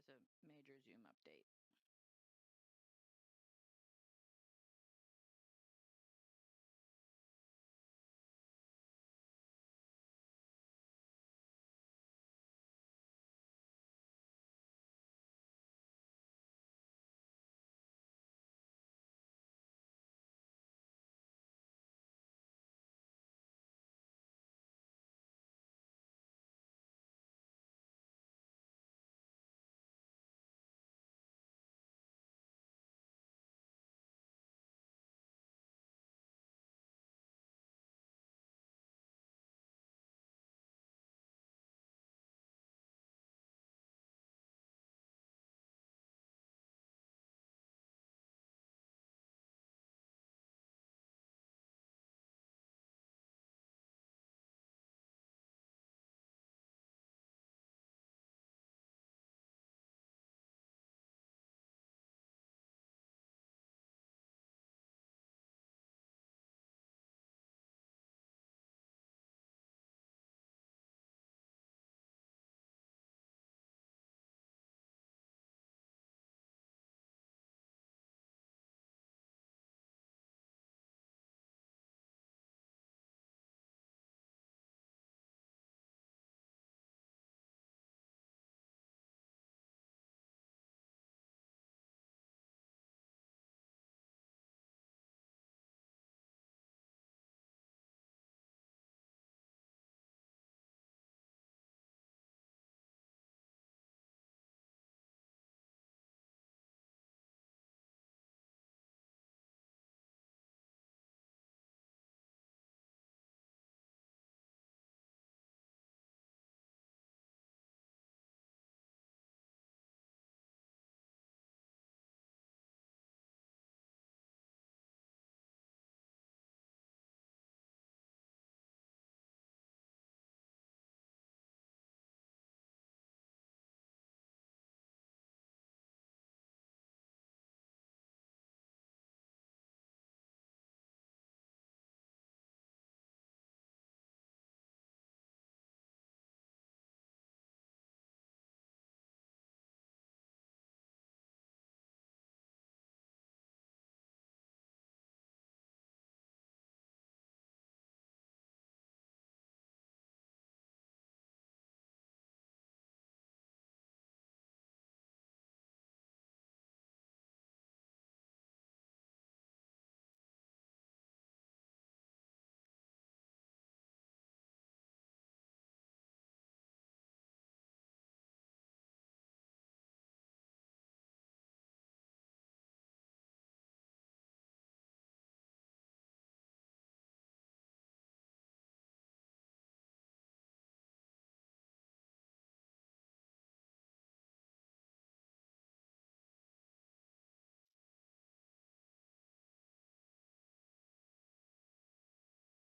was a major Zoom update.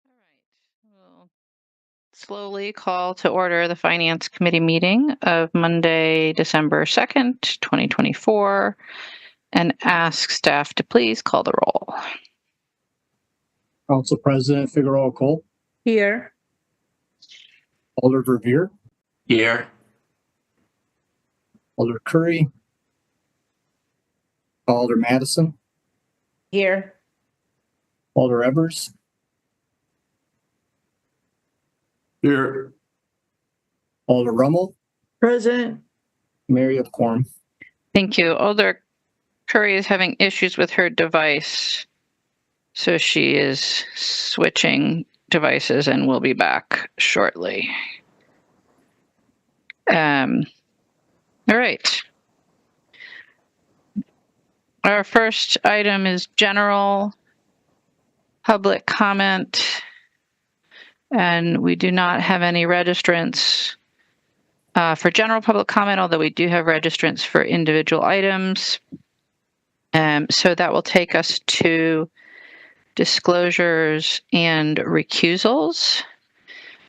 All right. We'll slowly call to order the Finance Committee meeting of Monday, December 2nd, 2024, and ask staff to please call the roll. Council President Figueroa Cole. Here. Alder Verveer. Here. Alder Curry. Alder Madison. Here. Alder Evers. Here. Alder Rummel. Present. Mary of Quorum. Thank you. Alder Curry is having issues with her device, so she is switching devices and will be back shortly. All right. Our first item is general public comment, and we do not have any registrants for general public comment, although we do have registrants for individual items. So that will take us to disclosures and recusals.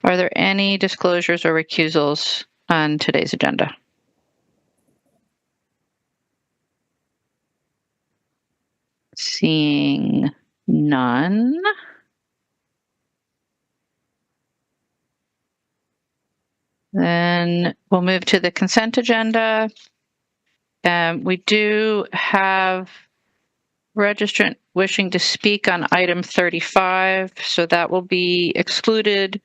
Are there any disclosures or recusals on today's agenda? Seeing none. Then we'll move to the consent agenda. We do have registrant wishing to speak on item 35, so that will be excluded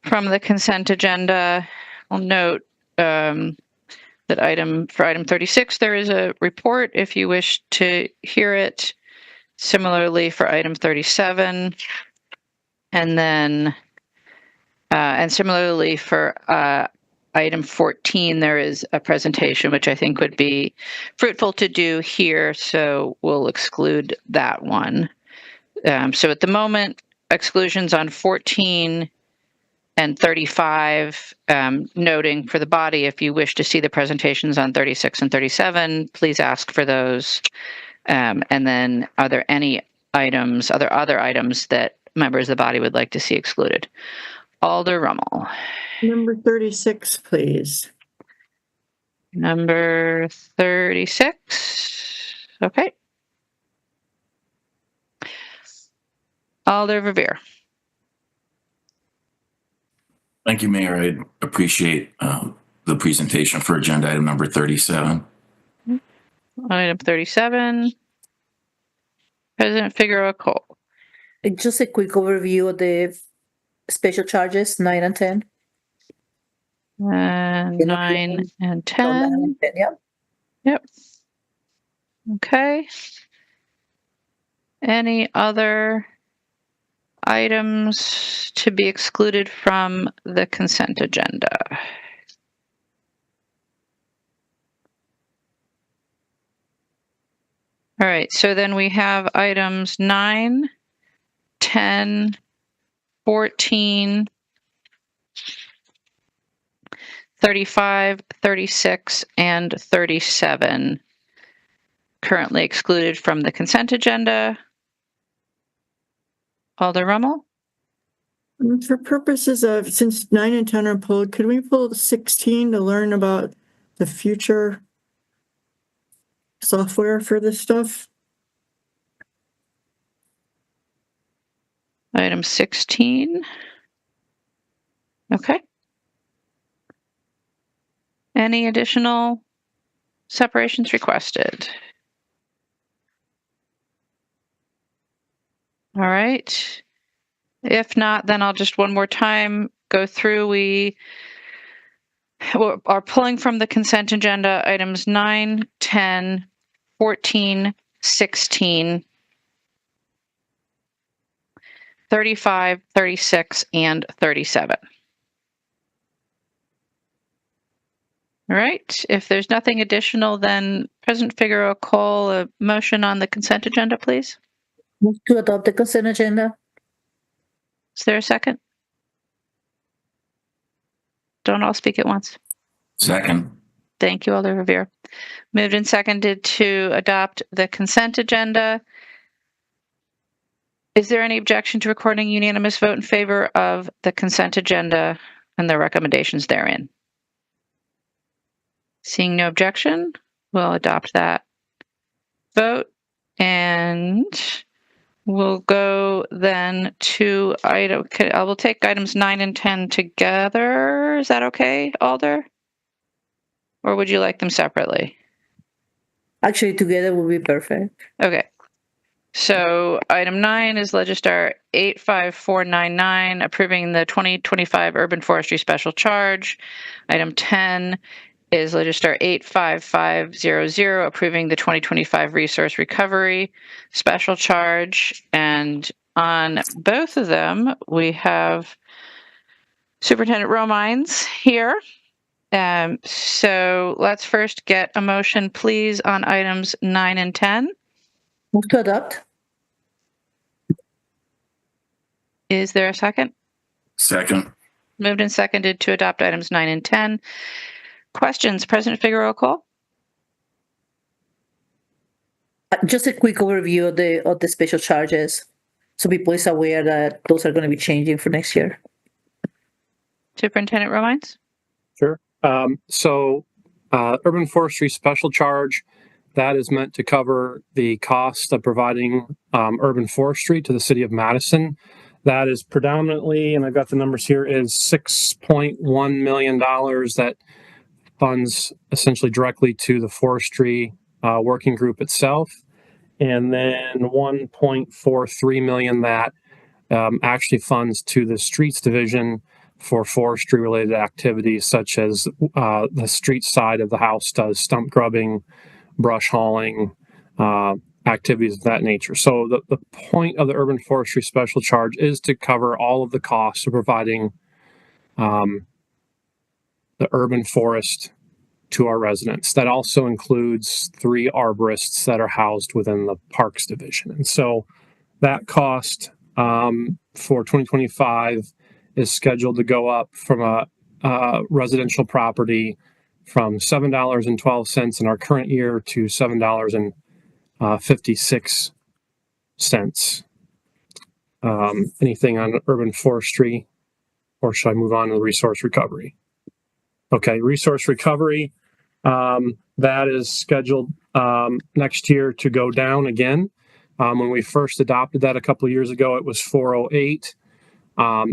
from the consent agenda. I'll note that for item 36, there is a report if you wish to hear it. Similarly for item 37, and then and similarly for item 14, there is a presentation which I think would be fruitful to do here, so we'll exclude that one. So at the moment, exclusions on 14 and 35, noting for the body, if you wish to see the presentations on 36 and 37, please ask for those. And then are there any items, other items that members of the body would like to see excluded? Alder Rummel. Number 36, please. Number 36. Okay. Alder Revere. Thank you, Mayor. I appreciate the presentation for agenda item number 37. Item 37. President Figueroa Cole. Just a quick overview of the special charges, 9 and 10. 9 and 10. 9 and 10, yeah. Yep. Okay. Any other items to be excluded from the consent agenda? All right, so then we have items 9, 10, 14, 35, 36, and 37 currently excluded from the consent agenda. Alder Rummel? For purposes of, since 9 and 10 are pulled, could we pull 16 to learn about the future software for this stuff? Item 16. Okay. Any additional separations requested? All right. If not, then I'll just one more time go through. We are pulling from the consent agenda items 9, 10, 14, 16, 35, 36, and 37. All right. If there's nothing additional, then President Figueroa Cole, a motion on the consent agenda, please. Move to adopt the consent agenda. Is there a second? Don't all speak at once. Second. Thank you, Alder Revere. Moved and seconded to adopt the consent agenda. Is there any objection to recording unanimous vote in favor of the consent agenda and the recommendations therein? Seeing no objection, we'll adopt that vote, and we'll go then to I will take items 9 and 10 together. Is that okay, Alder? Or would you like them separately? Actually, together will be perfect. Okay. So item 9 is Legistar 85499, approving the 2025 Urban Forestry Special Charge. Item 10 is Legistar 85500, approving the 2025 Resource Recovery Special Charge. And on both of them, we have Superintendent Romines here. So let's first get a motion, please, on items 9 and 10. Move to adopt. Is there a second? Second. Moved and seconded to adopt items 9 and 10. Questions, President Figueroa Cole? Just a quick overview of the special charges, so people is aware that those are going to be changing for next year. Superintendent Romines? Sure. Urban Forestry Special Charge, that is meant to cover the cost of providing urban forestry to the city of Madison. That is predominantly, and I've got the numbers here, is $6.1 million that funds essentially directly to the forestry working group itself, and then 1.43 million that actually funds to the streets division for forestry related activities such as the street side of the house does stump grubbing, brush hauling, activities of that nature. So the point of the urban forestry special charge is to cover all of the costs of providing the urban forest to our residents. That also includes 3 arborists that are housed within the parks division. And so that cost for 2025 is scheduled to go up from a residential property from $7.12 in our current year to $7.56. Anything on urban forestry, or should I move on to the resource recovery? Okay, resource recovery, that is scheduled next year to go down again. When we first adopted that a couple of years ago, it was 408.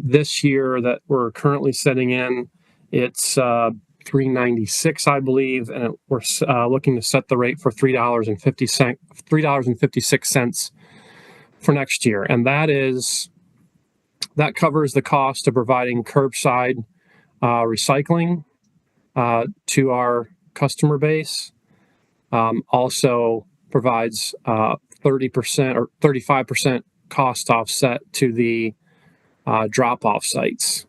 This year that we're currently setting in, it's 396, I believe, and we're looking to set the rate for $3.56 for next year, and that covers the cost of providing curbside recycling to our customer base. Also provides 30% or 35% cost offset to the drop-off sites.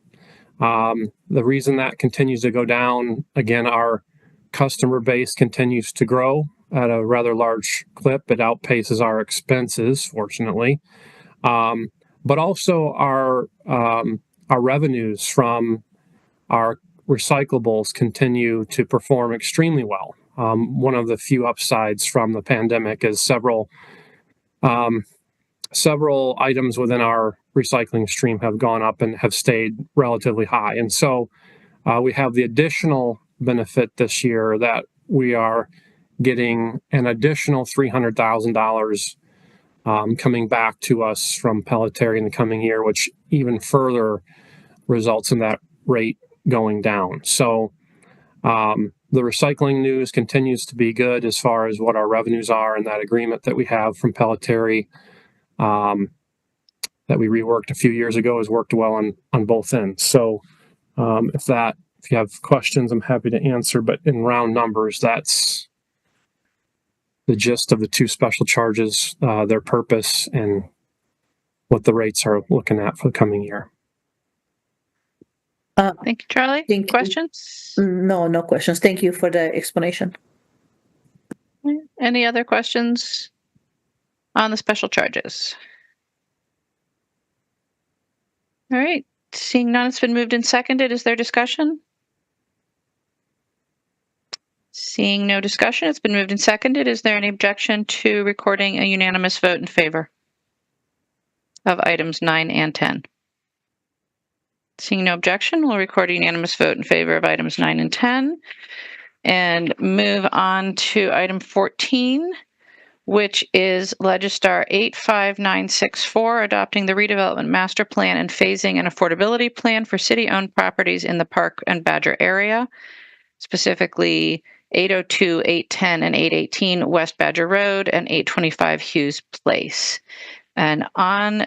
The reason that continues to go down, again, our customer base continues to grow at a rather large clip. It outpaces our expenses, fortunately. But also our revenues from our recyclables continue to perform extremely well. One of the few upsides from the pandemic is several items within our recycling stream have gone up and have stayed relatively high. And so we have the additional benefit this year that we are getting an additional $300,000 coming back to us from Pelletary in the coming year, which even further results in that rate going down. So the recycling news continues to be good as far as what our revenues are, and that agreement that we have from Pelletary that we reworked a few years ago has worked well on both ends. So if you have questions, I'm happy to answer, but in round numbers, that's the gist of the 2 special charges, their purpose, and what the rates are looking at for the coming year. Thank you, Charlie. Thank you. Questions? No questions. Thank you for the explanation. Any other questions on the special charges? All right, seeing none, it's been moved and seconded. Is there discussion? Seeing no discussion, it's been moved and seconded. Is there any objection to recording a unanimous vote in favor of items 9 and 10? Seeing no objection, we'll record a unanimous vote in favor of items 9 and 10 and move on to item 14, which is Legistar 85964, adopting the redevelopment master plan and phasing an affordability plan for city-owned properties in the Park and Badger area, specifically 802, 810, and 818 West Badger Road and 825 Hughes Place. And on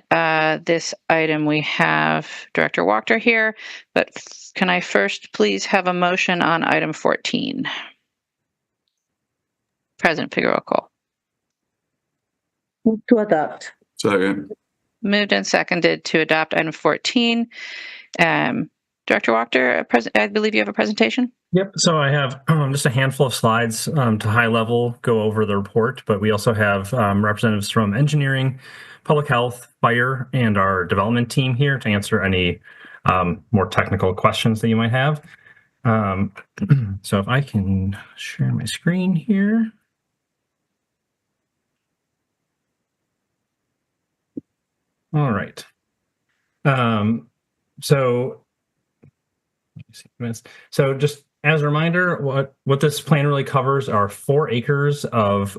this item, we have Director Wachter here, but can I first please have a motion on item 14? President Figueroa Cole. Move to adopt. Second. Moved and seconded to adopt item 14. Director Wachter, I believe you have a presentation. Yep. So I have just a handful of slides to high level go over the report, but we also have representatives from engineering, public health, fire, and our development team here to answer any more technical questions that you might have. So if I can share my screen here. All right. So just as a reminder, what this plan really covers are 4 acres of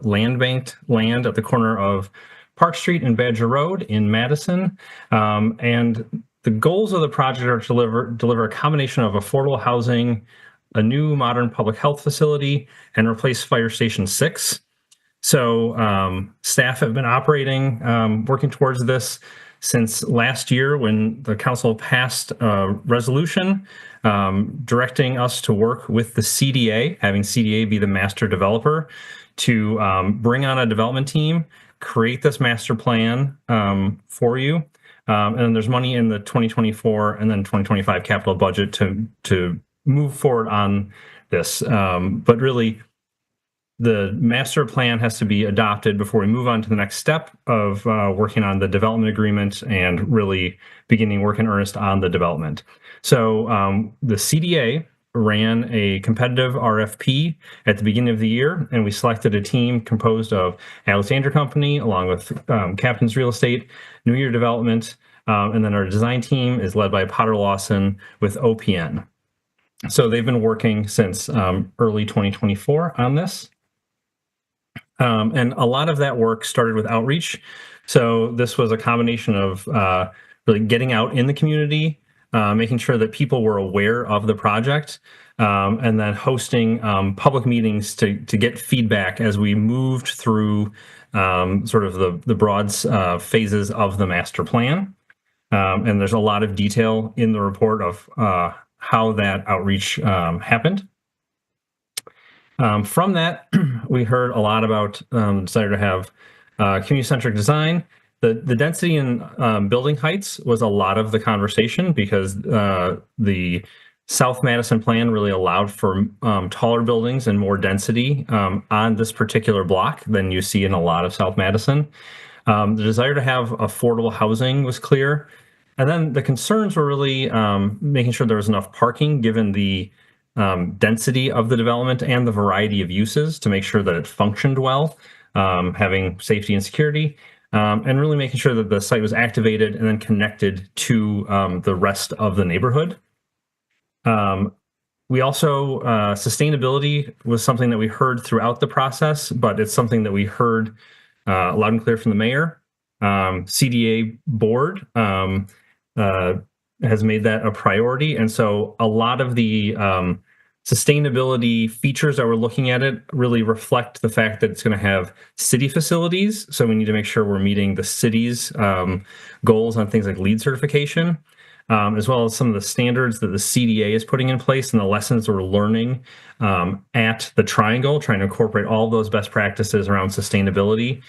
land banked land at the corner of Park Street and Badger Road in Madison. And the goals of the project are to deliver a combination of affordable housing, a new modern public health facility and replace Fire Station 6. So staff have been operating, working towards this since last year when the council passed a resolution directing us to work with the CDA, having CDA be the master developer, to bring on a development team, create this master plan for you. And then there's money in the 2024 and then 2025 capital budget to move forward on this. But really, the master plan has to be adopted before we move on to the next step of working on the development agreement and really beginning work in earnest on the development. So the CDA ran a competitive RFP at the beginning of the year, and we selected a team composed of Alexander Company, along with Captain's Real Estate, New Year Development, and then our design team is led by Potter Lawson with OPN. So they've been working since early 2024 on this. And a lot of that work started with outreach. So this was a combination of really getting out in the community, making sure that people were aware of the project, and then hosting public meetings to get feedback as we moved through sort of the broad phases of the master plan. And there's a lot of detail in the report of how that outreach happened. From that, we heard a lot about the desire to have community-centric design. The density in building heights was a lot of the conversation because the South Madison plan really allowed for taller buildings and more density on this particular block than you see in a lot of South Madison. The desire to have affordable housing was clear. And then the concerns were really making sure there was enough parking given the density of the development and the variety of uses to make sure that it functioned well, having safety and security, and really making sure that the site was activated and then connected to the rest of the neighborhood. We also, sustainability was something that we heard throughout the process, but it's something that we heard loud and clear from the mayor. CDA board has made that a priority. And so a lot of the sustainability features that we're looking at it really reflect the fact that it's going to have city facilities. So we need to make sure we're meeting the city's goals on things like LEED certification, as well as some of the standards that the CDA is putting in place and the lessons that we're learning at the Triangle, trying to incorporate all of those best practices around sustainability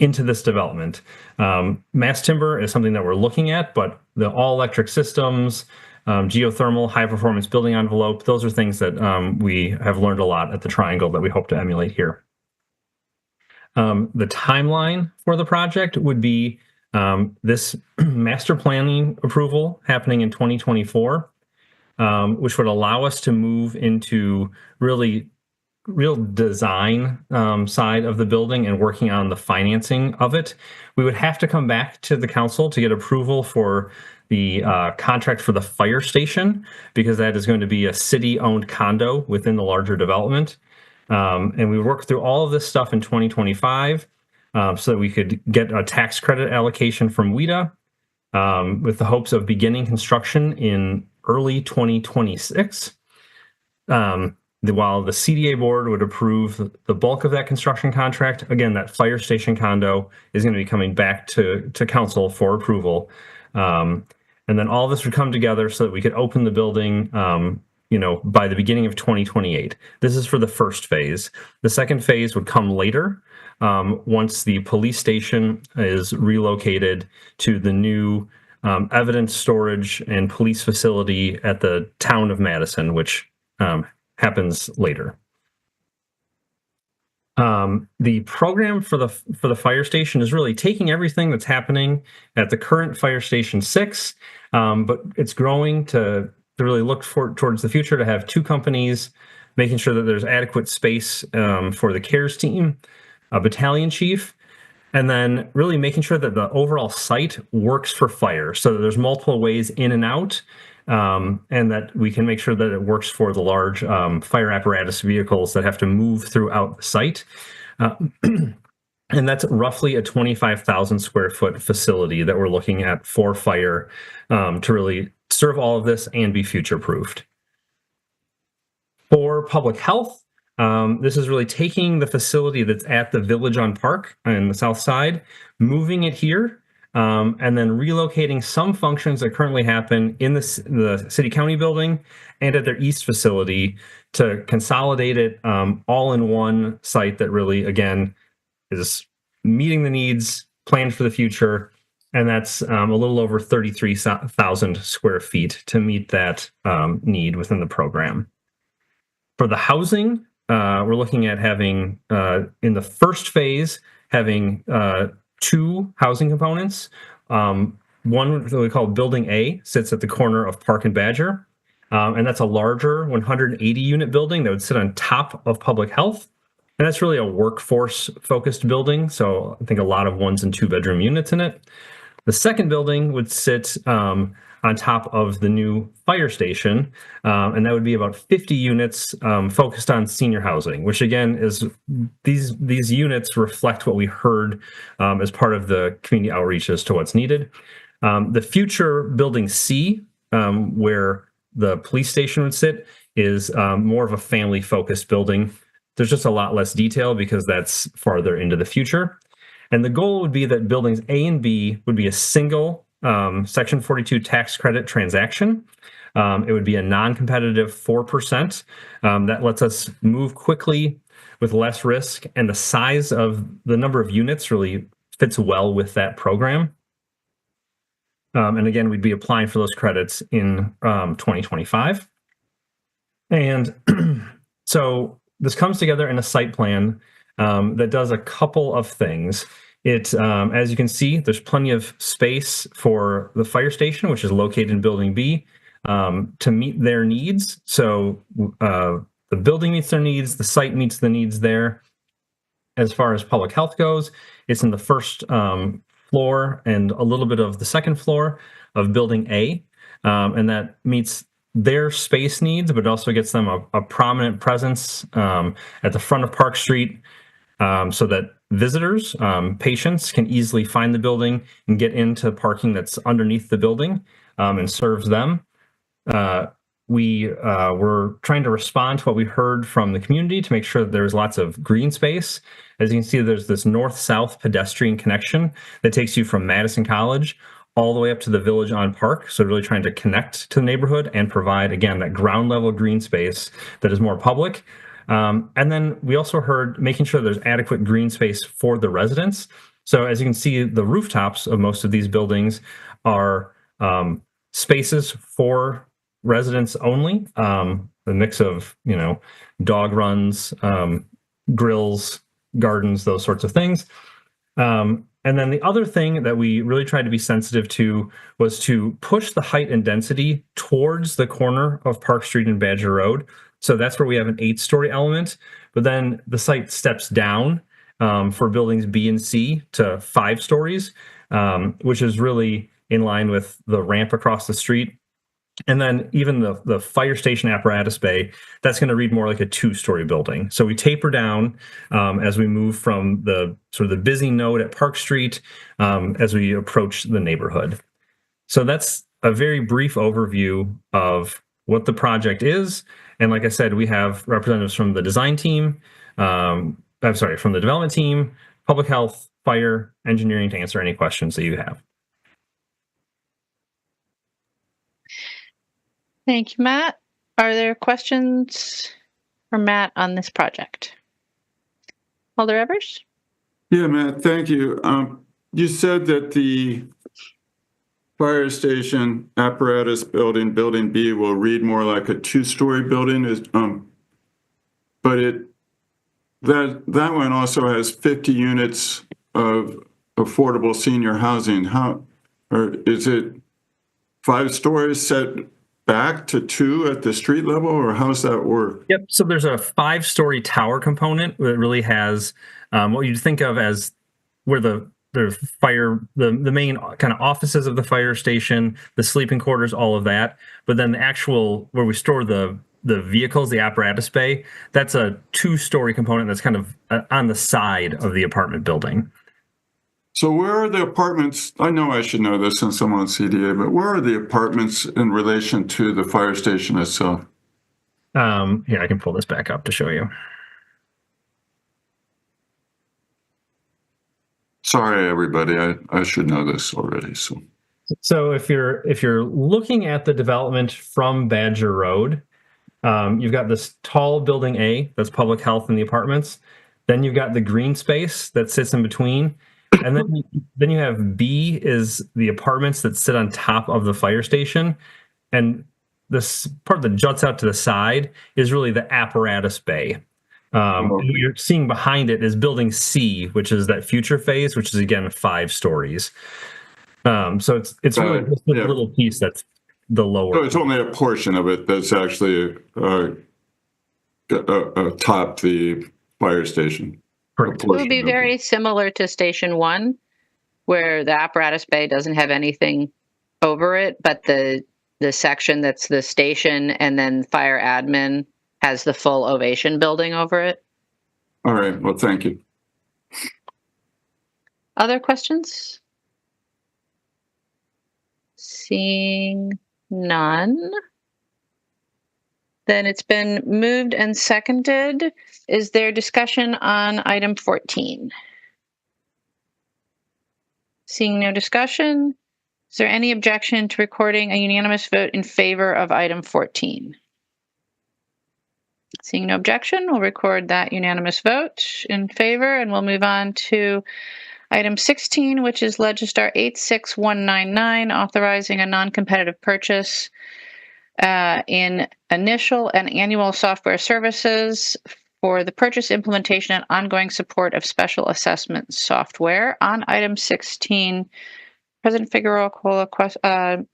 into this development. Mass timber is something that we're looking at, but the all-electric systems, geothermal, high-performance building envelope, those are things that we have learned a lot at the Triangle that we hope to emulate here. The timeline for the project would be this master planning approval happening in 2024, which would allow us to move into real design side of the building and working on the financing of it. We would have to come back to the council to get approval for the contract for the fire station, because that is going to be a city-owned condo within the larger development. And we worked through all of this stuff in 2025 so that we could get a tax credit allocation from WIDA with the hopes of beginning construction in early 2026. While the CDA board would approve the bulk of that construction contract, again, that fire station condo is going to be coming back to council for approval. And then all of this would come together so that we could open the building, by the beginning of 2028. This is for the first phase. The second phase would come later, once the police station is relocated to the new evidence storage and police facility at the town of Madison, which happens later. The program for the fire station is really taking everything that's happening at the current Fire Station 6, but it's growing to really look towards the future, to have two companies, making sure that there's adequate space for the CARES team, a battalion chief, and then really making sure that the overall site works for fire, so that there's multiple ways in and out, and that we can make sure that it works for the large fire apparatus vehicles that have to move throughout the site. And that's roughly a 25,000 square foot facility that we're looking at for fire to really serve all of this and be future proofed. For public health, this is really taking the facility that's at the Village on Park on the south side, moving it here, and then relocating some functions that currently happen in the city county building and at their east facility to consolidate it all in one site that really, again, is meeting the needs, planned for the future, and that's a little over 33,000 square feet to meet that need within the program. For the housing, we're looking at having, in the first phase, having 2 housing components. One that we call Building A sits at the corner of Park and Badger, and that's a larger 180 unit building that would sit on top of public health. And that's really a workforce-focused building, so I think a lot of 1 and 2 bedroom units in it. The second building would sit on top of the new fire station, and that would be about 50 units focused on senior housing, which again is these units reflect what we heard as part of the community outreach as to what's needed. The future Building C, where the police station would sit, is more of a family-focused building. There's just a lot less detail because that's farther into the future. And the goal would be that buildings A and B would be a single Section 42 tax credit transaction. It would be a non-competitive 4%. That lets us move quickly with less risk, and the size of the number of units really fits well with that program. And again, we'd be applying for those credits in 2025. And so this comes together in a site plan that does a couple of things. It, as you can see, there's plenty of space for the fire station, which is located in Building B, to meet their needs. So the building meets their needs, the site meets the needs there. As far as public health goes, it's in the first floor and a little bit of the second floor of Building A, and that meets their space needs, but also gets them a prominent presence at the front of Park Street, so that visitors, patients can easily find the building and get into parking that's underneath the building and serves them. We were trying to respond to what we heard from the community to make sure that there's lots of green space. As you can see, there's this north-south pedestrian connection that takes you from Madison College all the way up to the Village on Park. So really trying to connect to the neighborhood and provide, again, that ground level green space that is more public. And then we also heard making sure there's adequate green space for the residents. So as you can see, the rooftops of most of these buildings are spaces for residents only. A mix of, dog runs, grills, gardens, those sorts of things. And then the other thing that we really tried to be sensitive to was to push the height and density towards the corner of Park Street and Badger Road. So that's where we have an 8-story element, but then the site steps down for buildings B and C to 5 stories, which is really in line with the ramp across the street. And then even the fire station apparatus bay, that's going to read more like a 2-story building. So we taper down as we move from the sort of the busy node at Park Street as we approach the neighborhood. So that's a very brief overview of what the project is. And like I said, we have representatives from the design team, from the development team, public health, fire, engineering to answer any questions that you have. Thank you, Matt. Are there questions for Matt on this project? Alder Evers? Yeah, Matt, thank you. You said that the fire station apparatus building, Building B, will read more like a 2-story building, but that one also has 50 units of affordable senior housing. Or is it 5 stories set back to 2 at the street level, or how does that work? Yep. So there's a 5-story tower component that really has what you'd think of as where the main kind of offices of the fire station, the sleeping quarters, all of that. But then the actual where we store the vehicles, the apparatus bay, that's a 2-story component that's kind of on the side of the apartment building. So where are the apartments? I know I should know this since I'm on CDA, but where are the apartments in relation to the fire station itself? Here, I can pull this back up to show you. Sorry, everybody. I should know this already. So if you're looking at the development from Badger Road, you've got this tall building A, that's public health in the apartments. Then you've got the green space that sits in between. And then you have B is the apartments that sit on top of the fire station. And this part that juts out to the side is really the apparatus bay. And what you're seeing behind it is building C, which is that future phase, which is again 5 stories. So it's really just a little piece that's the lower. So it's only a portion of it that's actually atop the fire station. Correct. It would be very similar to Station 1, where the apparatus bay doesn't have anything over it, but the section that's the station and then fire admin has the full Ovation building over it. All right. Well, thank you. Other questions? Seeing none. Then it's been moved and seconded. Is there discussion on item 14? Seeing no discussion, is there any objection to recording a unanimous vote in favor of item 14? Seeing no objection, we'll record that unanimous vote in favor, and we'll move on to item 16, which is Legistar 86199, authorizing a non-competitive purchase in initial and annual software services for the purchase, implementation, and ongoing support of special assessment software. On item 16, President Figueroa call a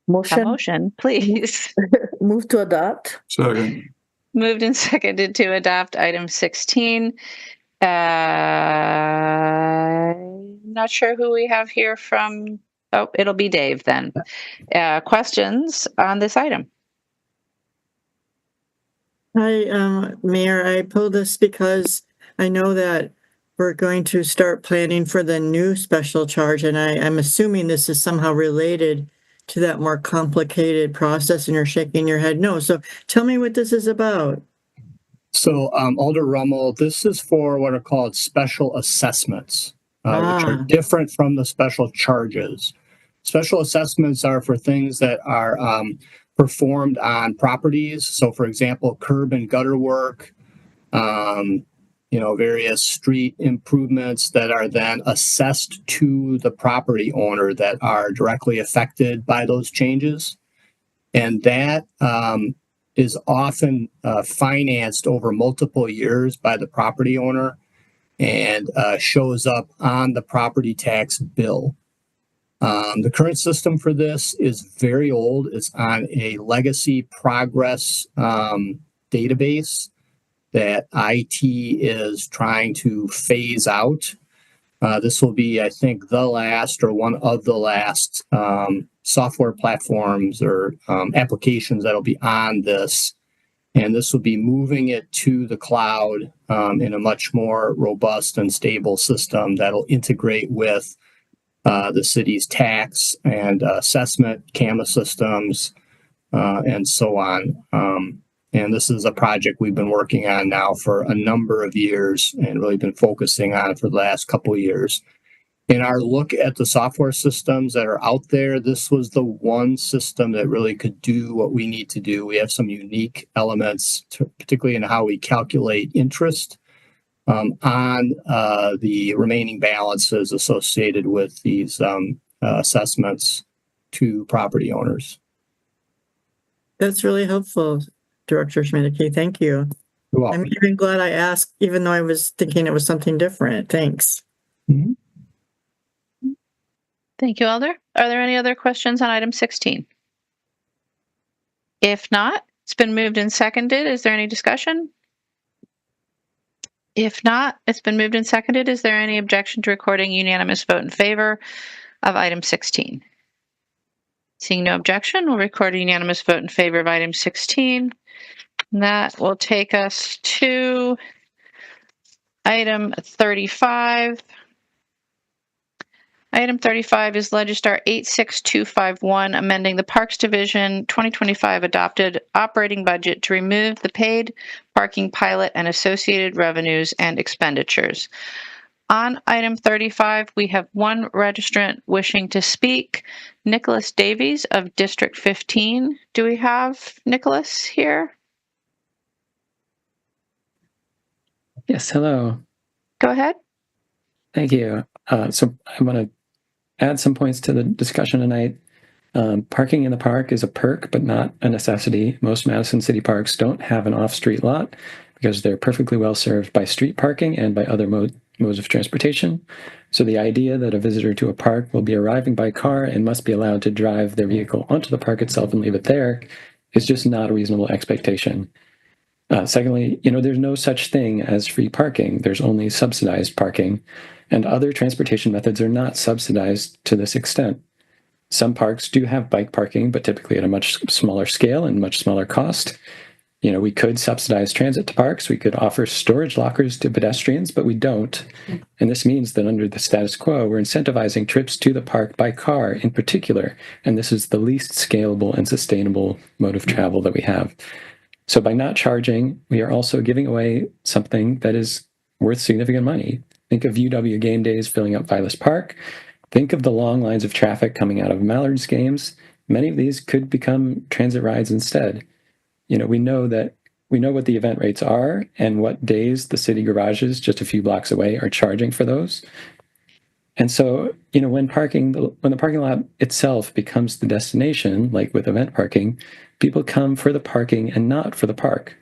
motion, please. Move to adopt. Second. Moved and seconded to adopt item 16. Not sure who we have here from. Oh, it'll be Dave then. Questions on this item? Hi, Mayor. I pulled this because I know that we're going to start planning for the new special charge, and I'm assuming this is somehow related to that more complicated process, and you're shaking your head no. So tell me what this is about. So, Alder Rummel, this is for what are called special assessments, which are different from the special charges. Special assessments are for things that are performed on properties. So, for example, curb and gutter work, various street improvements that are then assessed to the property owner that are directly affected by those changes. And that is often financed over multiple years by the property owner and shows up on the property tax bill. The current system for this is very old. It's on a legacy progress database that IT is trying to phase out. This will be, I think, the last or one of the last software platforms or applications that'll be on this. And this will be moving it to the cloud in a much more robust and stable system that'll integrate with the city's tax and assessment, CAMA systems, and so on. And this is a project we've been working on now for a number of years and really been focusing on it for the last couple of years. In our look at the software systems that are out there, this was the one system that really could do what we need to do. We have some unique elements, particularly in how we calculate interest on the remaining balances associated with these assessments to property owners. That's really helpful, Director Schmidt. Thank you. You're welcome. I'm even glad I asked, even though I was thinking it was something different. Thanks. Mm-hmm. Thank you, Alder. Are there any other questions on item 16? If not, it's been moved and seconded. Is there any discussion? If not, it's been moved and seconded. Is there any objection to recording unanimous vote in favor of item 16? Seeing no objection, we'll record a unanimous vote in favor of item 16. And that will take us to item 35. Item 35 is Legistar 86251, amending the Parks Division 2025 adopted operating budget to remove the paid parking pilot and associated revenues and expenditures. On item 35, we have one registrant wishing to speak, Nicholas Davies of District 15. Do we have Nicholas here? Yes, hello. Go ahead. Thank you. So I want to add some points to the discussion tonight. Parking in the park is a perk, but not a necessity. Most Madison City parks don't have an off-street lot because they're perfectly well served by street parking and by other modes of transportation. So the idea that a visitor to a park will be arriving by car and must be allowed to drive their vehicle onto the park itself and leave it there is just not a reasonable expectation. Secondly, there's no such thing as free parking. There's only subsidized parking, and other transportation methods are not subsidized to this extent. Some parks do have bike parking, but typically at a much smaller scale and much smaller cost. We could subsidize transit to parks. We could offer storage lockers to pedestrians, but we don't. And this means that under the status quo, we're incentivizing trips to the park by car in particular. And this is the least scalable and sustainable mode of travel that we have. So by not charging, we are also giving away something that is worth significant money. Think of UW game days filling up Vilas Park. Think of the long lines of traffic coming out of Mallards games. Many of these could become transit rides instead. We know what the event rates are and what days the city garages just a few blocks away are charging for those. And so, when the parking lot itself becomes the destination, like with event parking, people come for the parking and not for the park.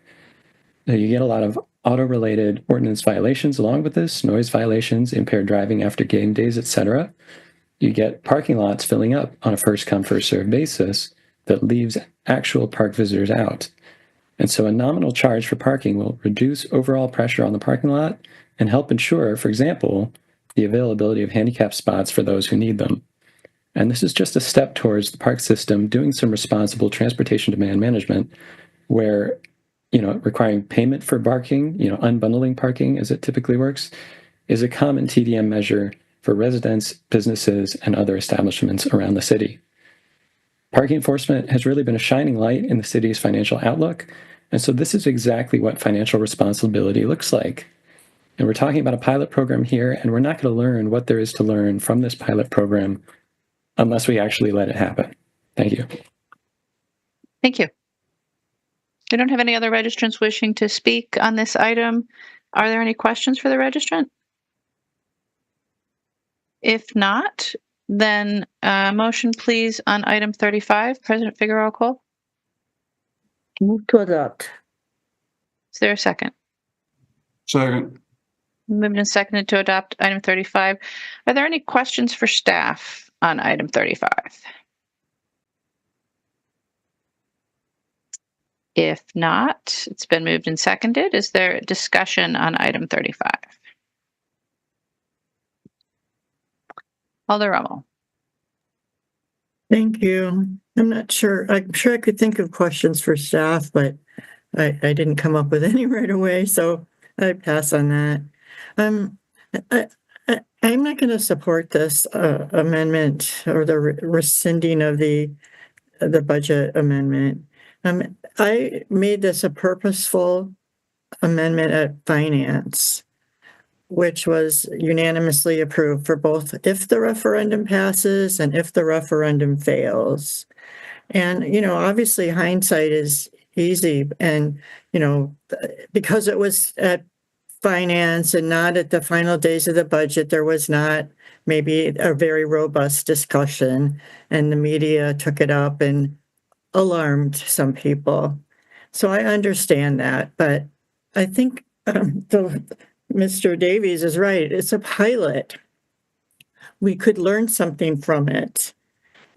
Now, you get a lot of auto-related ordinance violations along with this, noise violations, impaired driving after game days, etc. You get parking lots filling up on a first-come, first-served basis that leaves actual park visitors out. And so a nominal charge for parking will reduce overall pressure on the parking lot and help ensure, for example, the availability of handicap spots for those who need them. And this is just a step towards the park system doing some responsible transportation demand management where, requiring payment for parking, unbundling parking as it typically works, is a common TDM measure for residents, businesses, and other establishments around the city. Parking enforcement has really been a shining light in the city's financial outlook. And so this is exactly what financial responsibility looks like. And we're talking about a pilot program here, and we're not going to learn what there is to learn from this pilot program unless we actually let it happen. Thank you. Thank you. We don't have any other registrants wishing to speak on this item. Are there any questions for the registrant? If not, then motion please on item 35. President Figueroa Cole. Move to adopt. Is there a second? Second. Moved and seconded to adopt item 35. Are there any questions for staff on item 35? If not, it's been moved and seconded. Is there discussion on item 35? Alder Rummel. Thank you. I'm sure I could think of questions for staff, but I didn't come up with any right away, so I pass on that. I'm not going to support this amendment or the rescinding of the budget amendment. I made this a purposeful amendment at finance, which was unanimously approved for both if the referendum passes and if the referendum fails. And, obviously hindsight is easy. And, because it was at finance and not at the final days of the budget, there was not maybe a very robust discussion, and the media took it up and alarmed some people. So I understand that, but I think Mr. Davies is right. It's a pilot. We could learn something from it.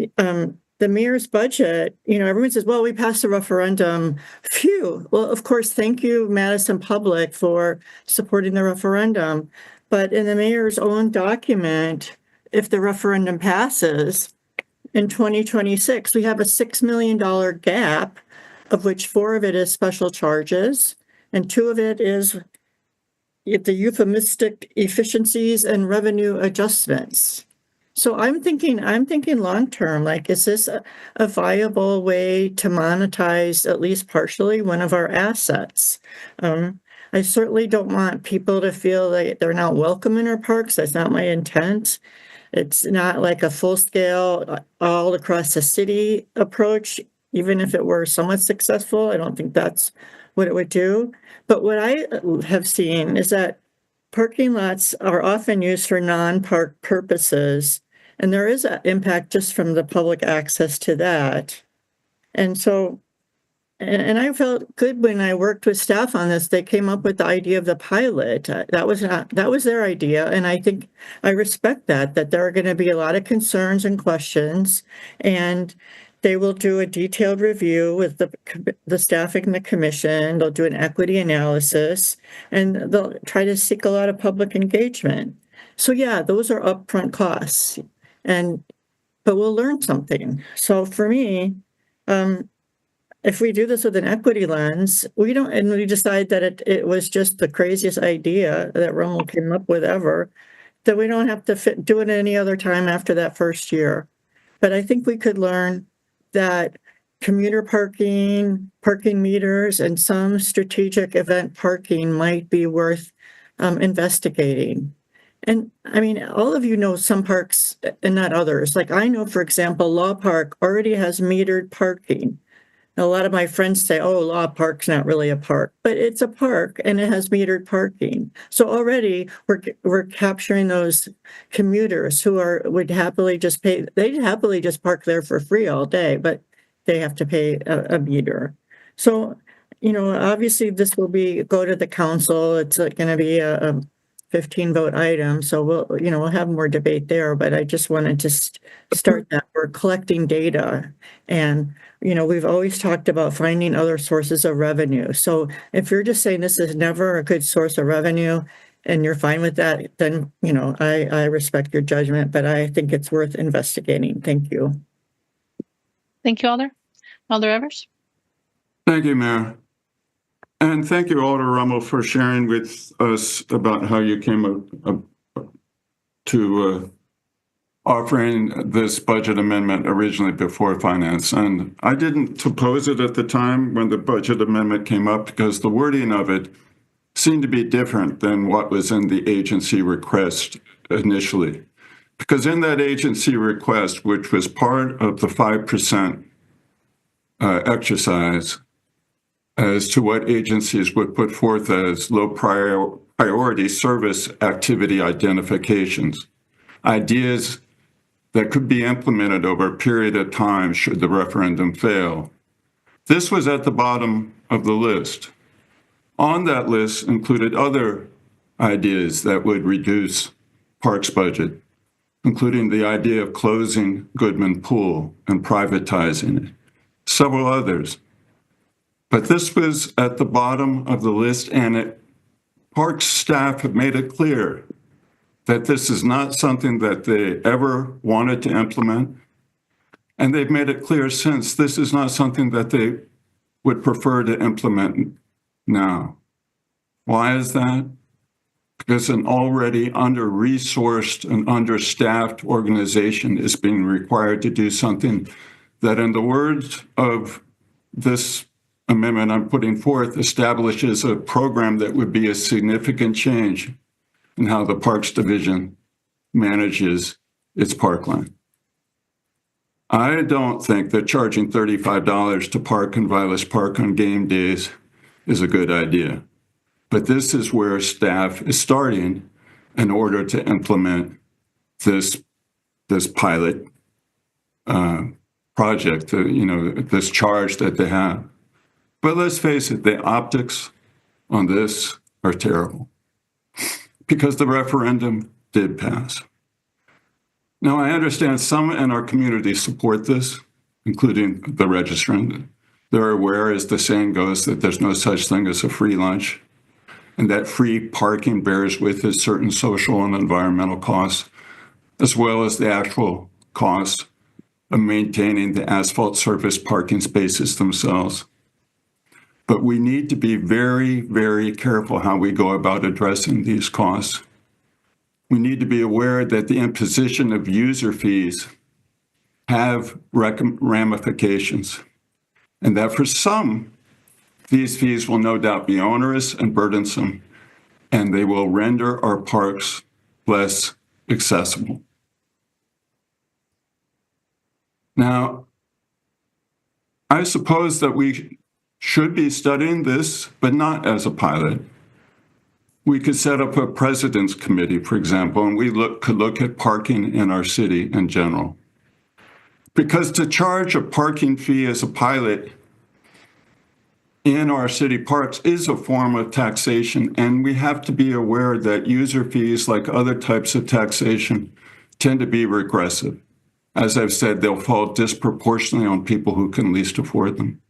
The mayor's budget, everyone says, well, we passed a referendum. Phew. Well, of course, thank you, Madison Public, for supporting the referendum. But in the mayor's own document, if the referendum passes in 2026, we have a $6 million gap, of which 4 of it is special charges, and 2 of it is the euphemistic efficiencies and revenue adjustments. So I'm thinking long-term, like, is this a viable way to monetize, at least partially, one of our assets? I certainly don't want people to feel like they're not welcome in our parks. That's not my intent. It's not like a full-scale, all across the city approach. Even if it were somewhat successful, I don't think that's what it would do. But what I have seen is that parking lots are often used for non-park purposes, and there is an impact just from the public access to that. And so, and I felt good when I worked with staff on this. They came up with the idea of the pilot. That was their idea, and I think I respect that there are going to be a lot of concerns and questions, and they will do a detailed review with the staff and the commission. They'll do an equity analysis, and they'll try to seek a lot of public engagement. So yeah, those are upfront costs, but we'll learn something. So for me, if we do this with an equity lens, we decide that it was just the craziest idea that Rummel came up with ever, that we don't have to do it any other time after that first year. But I think we could learn that commuter parking meters, and some strategic event parking might be worth investigating. And I mean, all of you know some parks and not others. Like I know, for example, Law Park already has metered parking. A lot of my friends say, oh, Law Park's not really a park, but it's a park and it has metered parking. So already we're capturing those commuters who would happily just pay. They'd happily just park there for free all day, but they have to pay a meter. So, obviously this will go to the council. It's going to be a 15 vote item. So we'll have more debate there, but I just wanted to start that. We're collecting data, and, we've always talked about finding other sources of revenue. So if you're just saying this is never a good source of revenue and you're fine with that, then, I respect your judgment, but I think it's worth investigating. Thank you. Thank you, Alder. Alder Evers? Thank you, Mayor. And thank you, Alder Rummel, for sharing with us about how you came up to offering this budget amendment originally before finance. And I didn't oppose it at the time when the budget amendment came up because the wording of it seemed to be different than what was in the agency request initially. Because in that agency request, which was part of the 5% exercise, as to what agencies would put forth as low priority service activity identifications, ideas that could be implemented over a period of time should the referendum fail. This was at the bottom of the list. On that list included other ideas that would reduce Parks budget, including the idea of closing Goodman Pool and privatizing it, several others. But this was at the bottom of the list, and Parks staff have made it clear that this is not something that they ever wanted to implement. And they've made it clear since this is not something that they would prefer to implement now. Why is that? Because an already under-resourced and understaffed organization is being required to do something that, in the words of this amendment I'm putting forth, establishes a program that would be a significant change in how the Parks Division manages its parkland. I don't think that charging $35 to park in Vilas Park on game days is a good idea. But this is where staff is starting in order to implement this pilot project, this charge that they have. But let's face it, the optics on this are terrible because the referendum did pass. Now, I understand some in our community support this, including the registrant. They're aware, as the saying goes, that there's no such thing as a free lunch, and that free parking bears with it certain social and environmental costs, as well as the actual cost of maintaining the asphalt surface parking spaces themselves. But we need to be very, very careful how we go about addressing these costs. we need to be aware that the imposition of user fees have ramifications, and that for some, these fees will no doubt be onerous and burdensome, and they will render our parks less accessible. Now, I suppose that we should be studying this, but not as a pilot. We could set up a president's committee, for example, and we could look at parking in our city in general. Because to charge a parking fee as a pilot in our city parks is a form of taxation, and we have to be aware that user fees, like other types of taxation, tend to be regressive. As I've said, they'll fall disproportionately on people who can least afford them.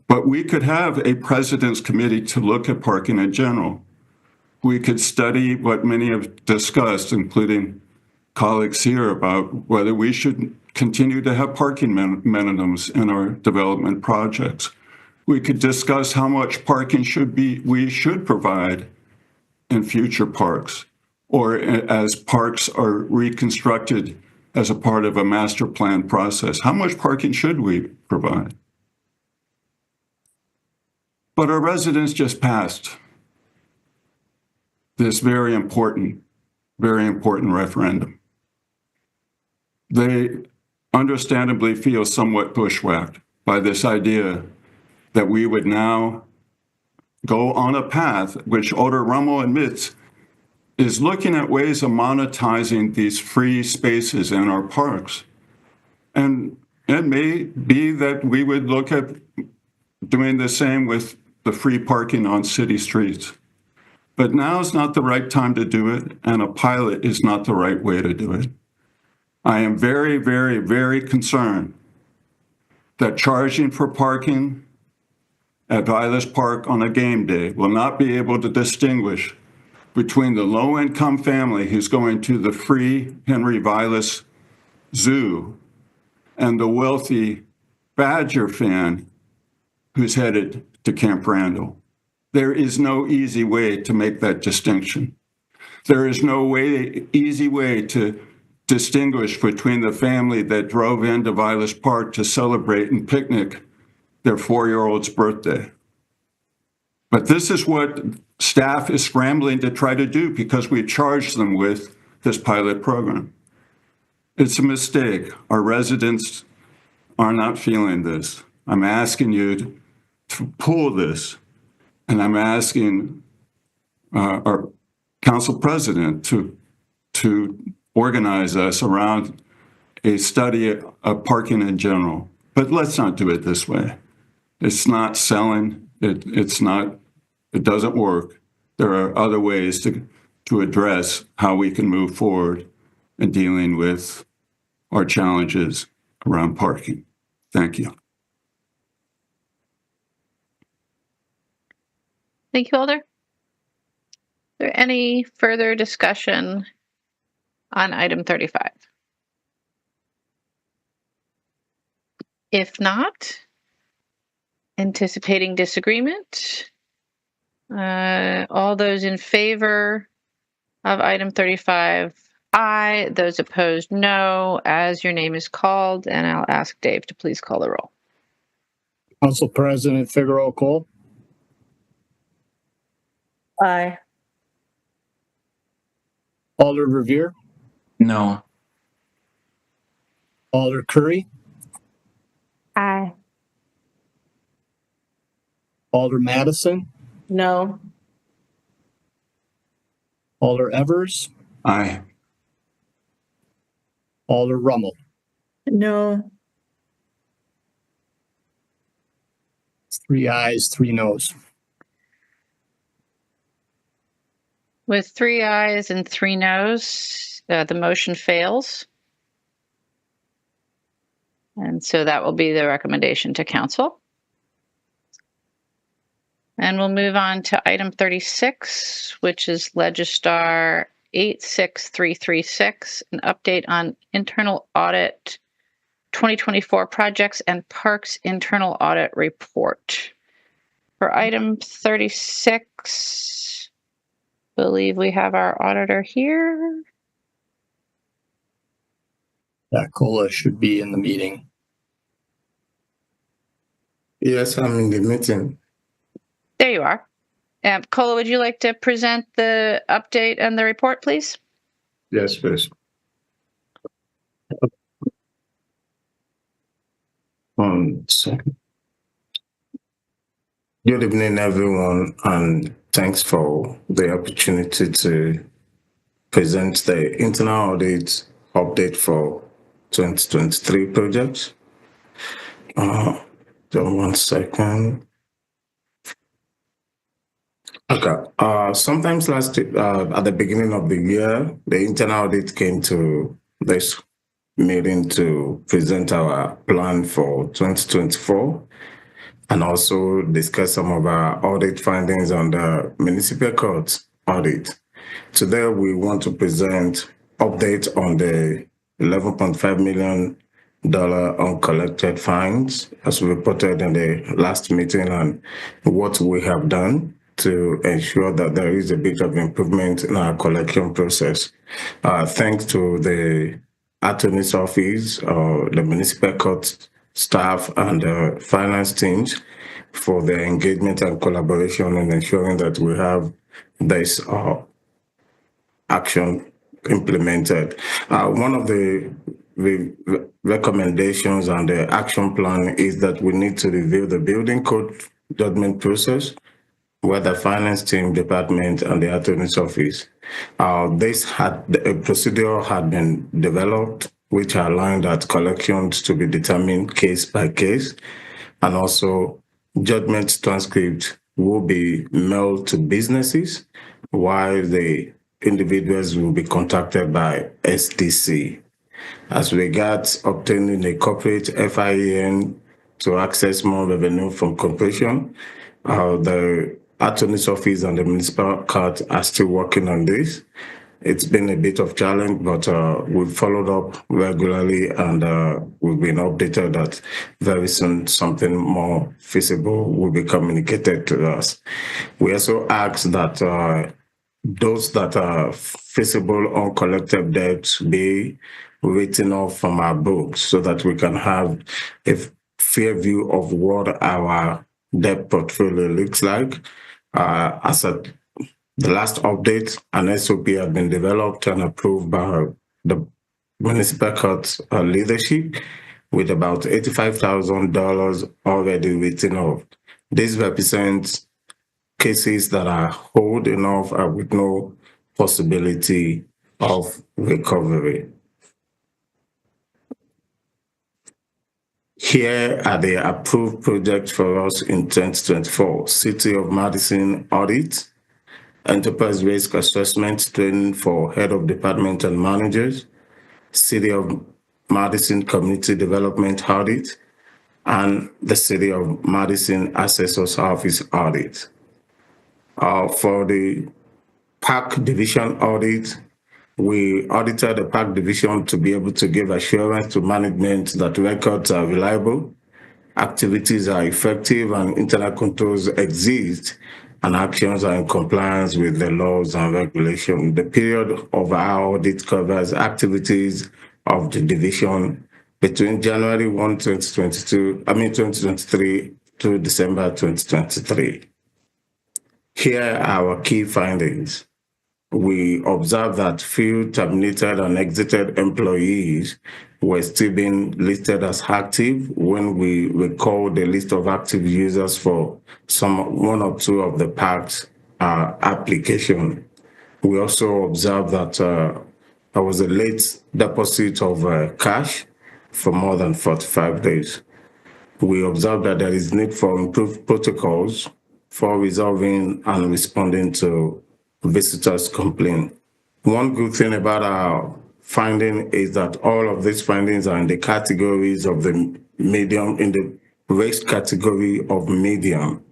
But we could have a president's committee to look at parking in general. We could study what many have discussed, including colleagues here, about whether we should continue to have parking minimums in our development projects. We could discuss how much parking we should provide in future parks, or as parks are reconstructed as a part of a master plan process. How much parking should we provide? But our residents just passed this very important referendum. They understandably feel somewhat bushwhacked by this idea that we would now go on a path which Alder Rummel admits is looking at ways of monetizing these free spaces in our parks. And it may be that we would look at doing the same with the free parking on city streets. But now is not the right time to do it, and a pilot is not the right way to do it. I am very, very, very concerned that charging for parking at Vilas Park on a game day will not be able to distinguish between the low-income family who's going to the free Henry Vilas Zoo and the wealthy Badger fan who's headed to Camp Randall. There is no easy way to make that distinction. There is no easy way to distinguish between the family that drove into Vilas Park to celebrate and picnic their 4-year-old's birthday. But this is what staff is scrambling to try to do because we charged them with this pilot program. It's a mistake. Our residents are not feeling this. I'm asking you to pull this, and I'm asking our council president to organize us around a study of parking in general. But let's not do it this way. It's not selling. It doesn't work. There are other ways to address how we can move forward in dealing with our challenges around parking. Thank you. Thank you, Alder. Is there any further discussion on item 35? If not, anticipating disagreement, all those in favor of item 35, aye. Those opposed, no. As your name is called, and I'll ask Dave to please call the roll. Council President Figueroa Cole, Aye. Alder Revere, No. Alder Curry, Aye. Alder Madison, No. Alder Evers, Aye. Alder Rummel. No. 3 ayes, 3 noes. With 3 ayes and 3 noes, the motion fails. And so that will be the recommendation to council. And we'll move on to item 36, which is Legistar 86336, an update on internal audit 2024 projects and parks internal audit report. For item 36, I believe we have our auditor here. that Cola should be in the meeting. Yes, I'm in the meeting. There you are. Cola, would you like to present the update and the report, please? Yes, please. So, good evening, everyone, and thanks for the opportunity to present the internal audit update for 2023 projects. So 1 second. Okay. Sometimes last at the beginning of the year, the internal audit came to this meeting to present our plan for 2024 and also discuss some of our audit findings on the municipal court audit. Today, we want to present update on the $11.5 million uncollected fines as reported in the last meeting and what we have done to ensure that there is a bit of improvement in our collection process. Thanks to the attorney's office, the municipal court staff, and the finance teams for their engagement and collaboration in ensuring that we have this action implemented. One of the recommendations and the action plan is that we need to review the building code judgment process where the finance team, department, and the attorney's office. A procedure had been developed which aligned that collections to be determined case by case, and also judgment transcript will be mailed to businesses while the individuals will be contacted by SDC. As regards obtaining a corporate FIN to access more revenue from corporation, the attorney's office and the municipal court are still working on this. It's been a bit of challenge, but we've followed up regularly and we've been updated that very soon something more feasible will be communicated to us. We also ask that those that are feasible uncollected debts be written off from our books so that we can have a fair view of what our debt portfolio looks like. As at the last update, an SOP has been developed and approved by the municipal court leadership with about $85,000 already written off. This represents cases that are holding off with no possibility of recovery. Here are the approved projects for us in 2024. City of Madison audit, enterprise risk assessment training for head of department and managers, City of Madison community development audit, and the City of Madison assessor's office audit. For the park division audit, we audited the park division to be able to give assurance to management that records are reliable, activities are effective, and internal controls exist, and actions are in compliance with the laws and regulations. The period of our audit covers activities of the division between January 1, 2023 to December 2023. Here are our key findings. We observed that few terminated and exited employees were still being listed as active when we recall the list of active users for one or two of the parks application. We also observed that there was a late deposit of cash for more than 45 days. We observed that there is need for improved protocols for resolving and responding to visitors' complaints. One good thing about our finding is that all of these findings are in the categories of the medium, in the risk category of medium.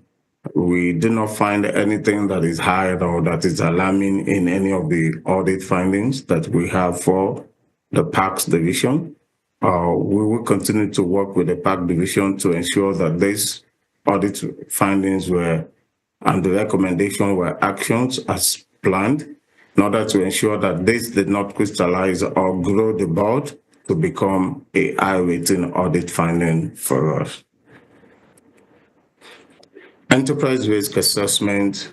We do not find anything that is high or that is alarming in any of the audit findings that we have for the parks division. We will continue to work with the park division to ensure that these audit findings and the recommendation were actions as planned in order to ensure that this did not crystallize or grow the board to become a high rating audit finding for us. Enterprise risk assessment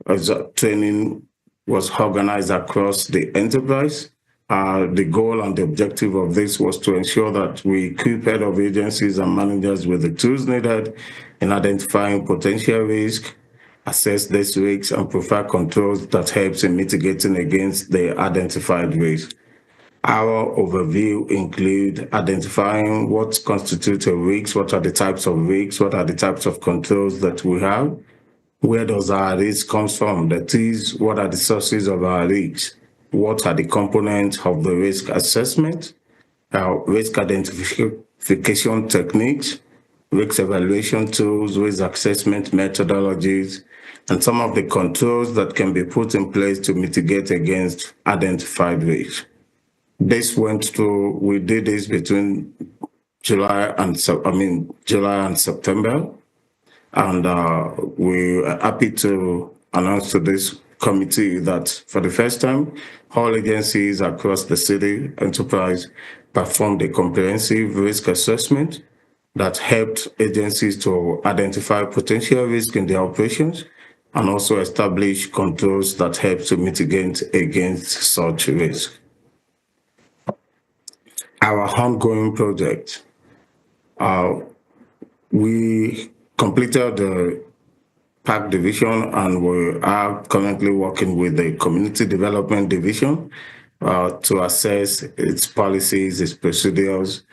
as training was organized across the enterprise. The goal and the objective of this was to ensure that we equip head of agencies and managers with the tools needed in identifying potential risk, assess these risks, and provide controls that helps in mitigating against the identified risk. Our overview include identifying what constitutes a risk, what are the types of risks, what are the types of controls that we have, where does our risk come from, that is, what are the sources of our risks, what are the components of the risk assessment, risk identification techniques, risk evaluation tools, risk assessment methodologies, and some of the controls that can be put in place to mitigate against identified risks. We did this between July and September, and we are happy to announce to this committee that for the first time, all agencies across the city enterprise performed a comprehensive risk assessment that helped agencies to identify potential risk in their operations and also establish controls that help to mitigate against such risk. Our ongoing project, we completed the park division and we are currently working with the community development division to assess its policies, its procedures,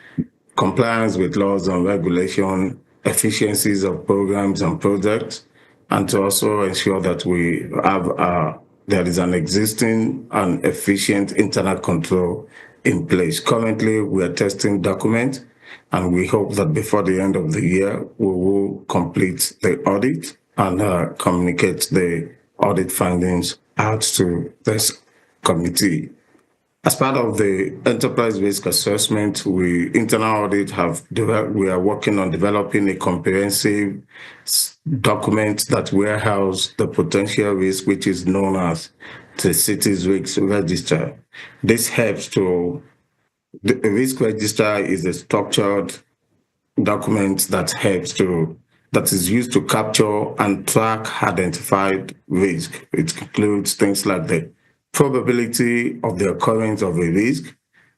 compliance with laws and regulation, efficiencies of programs and projects, and to also ensure that we have there is an existing and efficient internal control in place. Currently, we are testing documents, and we hope that before the end of the year, we will complete the audit and communicate the audit findings out to this committee. As part of the enterprise risk assessment, internal audit we are working on developing a comprehensive document that warehouse the potential risk, which is known as the city's risk register. This helps the risk register is a structured document that is used to capture and track identified risk. It includes things like the probability of the occurrence of a risk,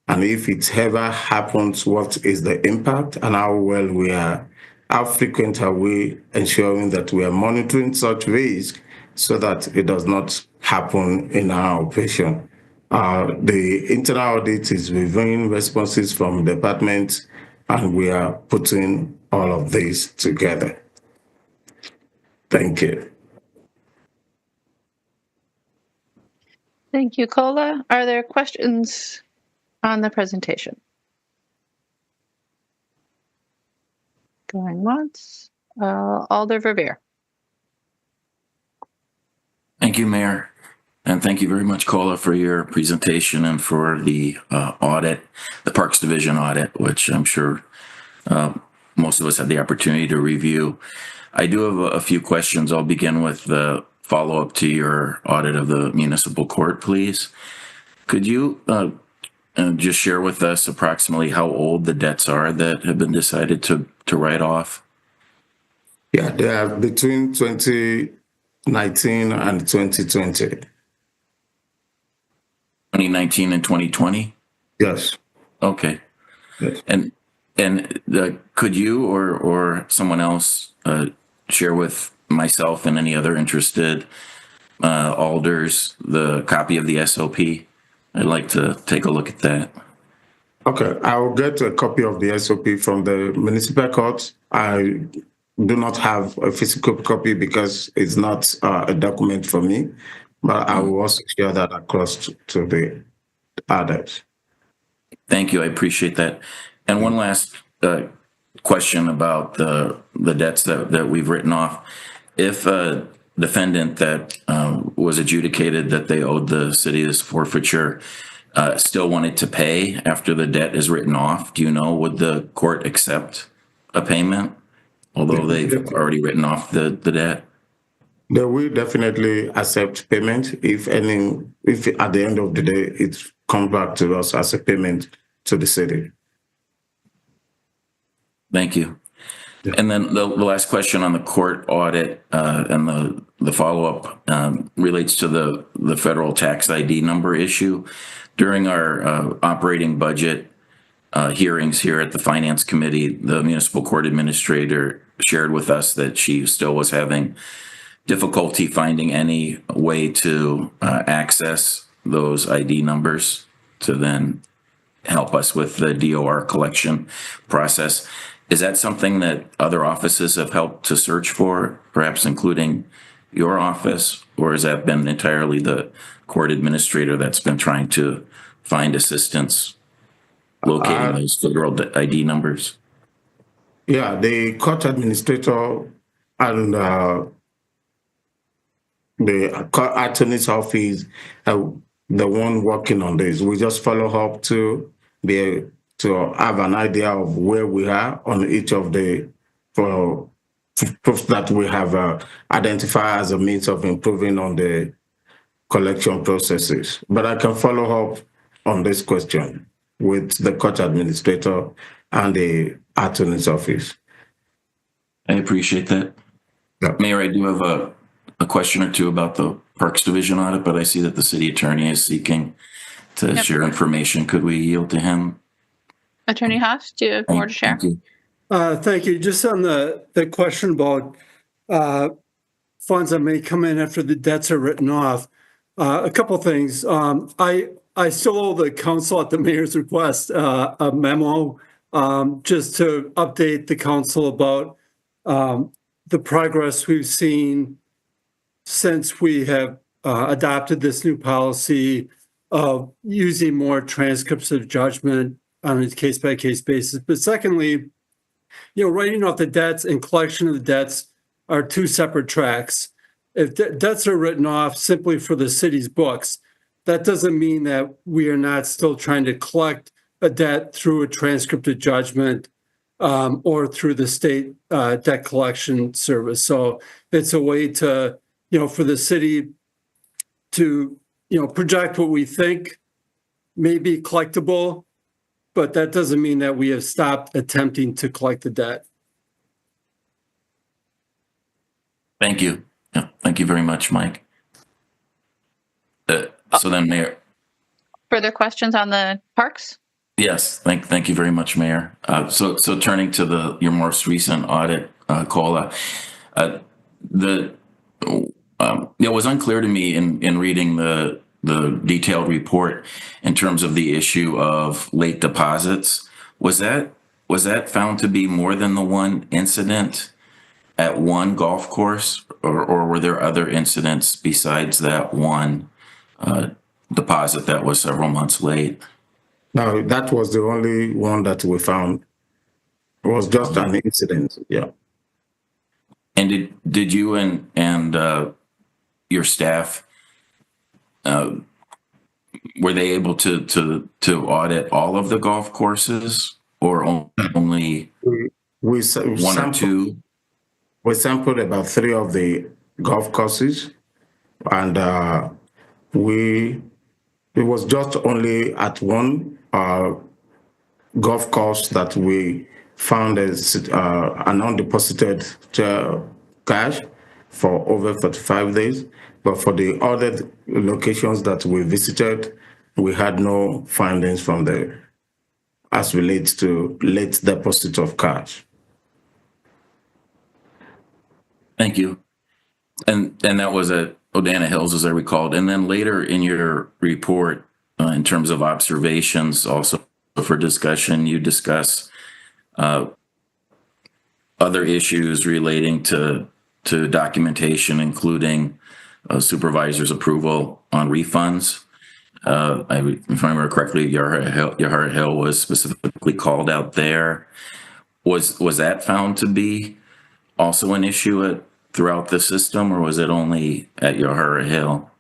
and if it ever happens, what is the impact, and how frequent are we ensuring that we are monitoring such risk so that it does not happen in our operation. The internal audit is reviewing responses from departments, and we are putting all of this together. Thank you. Thank you, Kola. Are there questions on the presentation? Going once. Alder Verveer. Thank you, Mayor. And thank you very much, Kola, for your presentation and for the audit, the Parks Division audit, which I'm sure most of us had the opportunity to review. I do have a few questions. I'll begin with the follow-up to your audit of the municipal court, please. Could you just share with us approximately how old the debts are that have been decided to write off? Yeah, they are between 2019 and 2020. 2019 and 2020? Yes. Okay. Yes. And could you or someone else share with myself and any other interested alders the copy of the SOP? I'd like to take a look at that. Okay, I will get a copy of the SOP from the municipal court. I do not have a physical copy because it's not a document for me, but I will also share that across to the others. Thank you. I appreciate that. And one last question about the debts that we've written off. If a defendant that was adjudicated that they owed the city this forfeiture still wanted to pay after the debt is written off, do you know, would the court accept a payment, although they've already written off the debt? They will definitely accept payment if at the end of the day it comes back to us as a payment to the city. Thank you. And then the last question on the court audit and the follow-up relates to the federal tax ID number issue. During our operating budget hearings here at the Finance Committee, the municipal court administrator shared with us that she still was having difficulty finding any way to access those ID numbers to then help us with the DOR collection process. Is that something that other offices have helped to search for, perhaps including your office, or has that been entirely the court administrator that's been trying to find assistance locating those federal ID numbers? Yeah, the court administrator and the court attorney's office are the one working on this. We just follow up to have an idea of where we are on each of the proofs that we have identified as a means of improving on the collection processes. But I can follow up on this question with the court administrator and the attorney's office. I appreciate that. Yeah. Mayor, I do have a question or two about the Parks Division audit, but I see that the city attorney is seeking to share information. Could we yield to him? Attorney Haas, do you have more to share? Thank you. Thank you. Just on the question about funds that may come in after the debts are written off, a couple things. I still owe the council at the mayor's request a memo just to update the council about the progress we've seen since we have adopted this new policy of using more transcripts of judgment on a case-by-case basis. But secondly, writing off the debts and collection of the debts are two separate tracks. If debts are written off simply for the city's books, that doesn't mean that we are not still trying to collect a debt through a transcript of judgment or through the state debt collection service. So it's a way to, for the city to, project what we think may be collectible, but that doesn't mean that we have stopped attempting to collect the debt. Thank you. Yeah, thank you very much, Mike. So then, Mayor. Further questions on the parks? Yes, thank you very much, Mayor. So turning to your most recent audit, Cola, it was unclear to me in reading the detailed report in terms of the issue of late deposits. Was that found to be more than the one incident at one golf course, or were there other incidents besides that one deposit that was several months late? No, that was the only one that we found. It was just an incident. Yeah. And did you and your staff were they able to audit all of the golf courses, or only one or two? We sampled about 3 of the golf courses, and it was just only at one golf course that we found an undeposited cash for over 45 days. But for the other locations that we visited, we had no findings from there as relates to late deposit of cash. Thank you. And that was at Odana Hills, as I recalled. And then later in your report, in terms of observations, also for discussion, you discuss other issues relating to documentation, including supervisor's approval on refunds. If I remember correctly, Yahara Hill was specifically called out there. Was that found to be also an issue throughout the system, or was it only at Yahara Hill?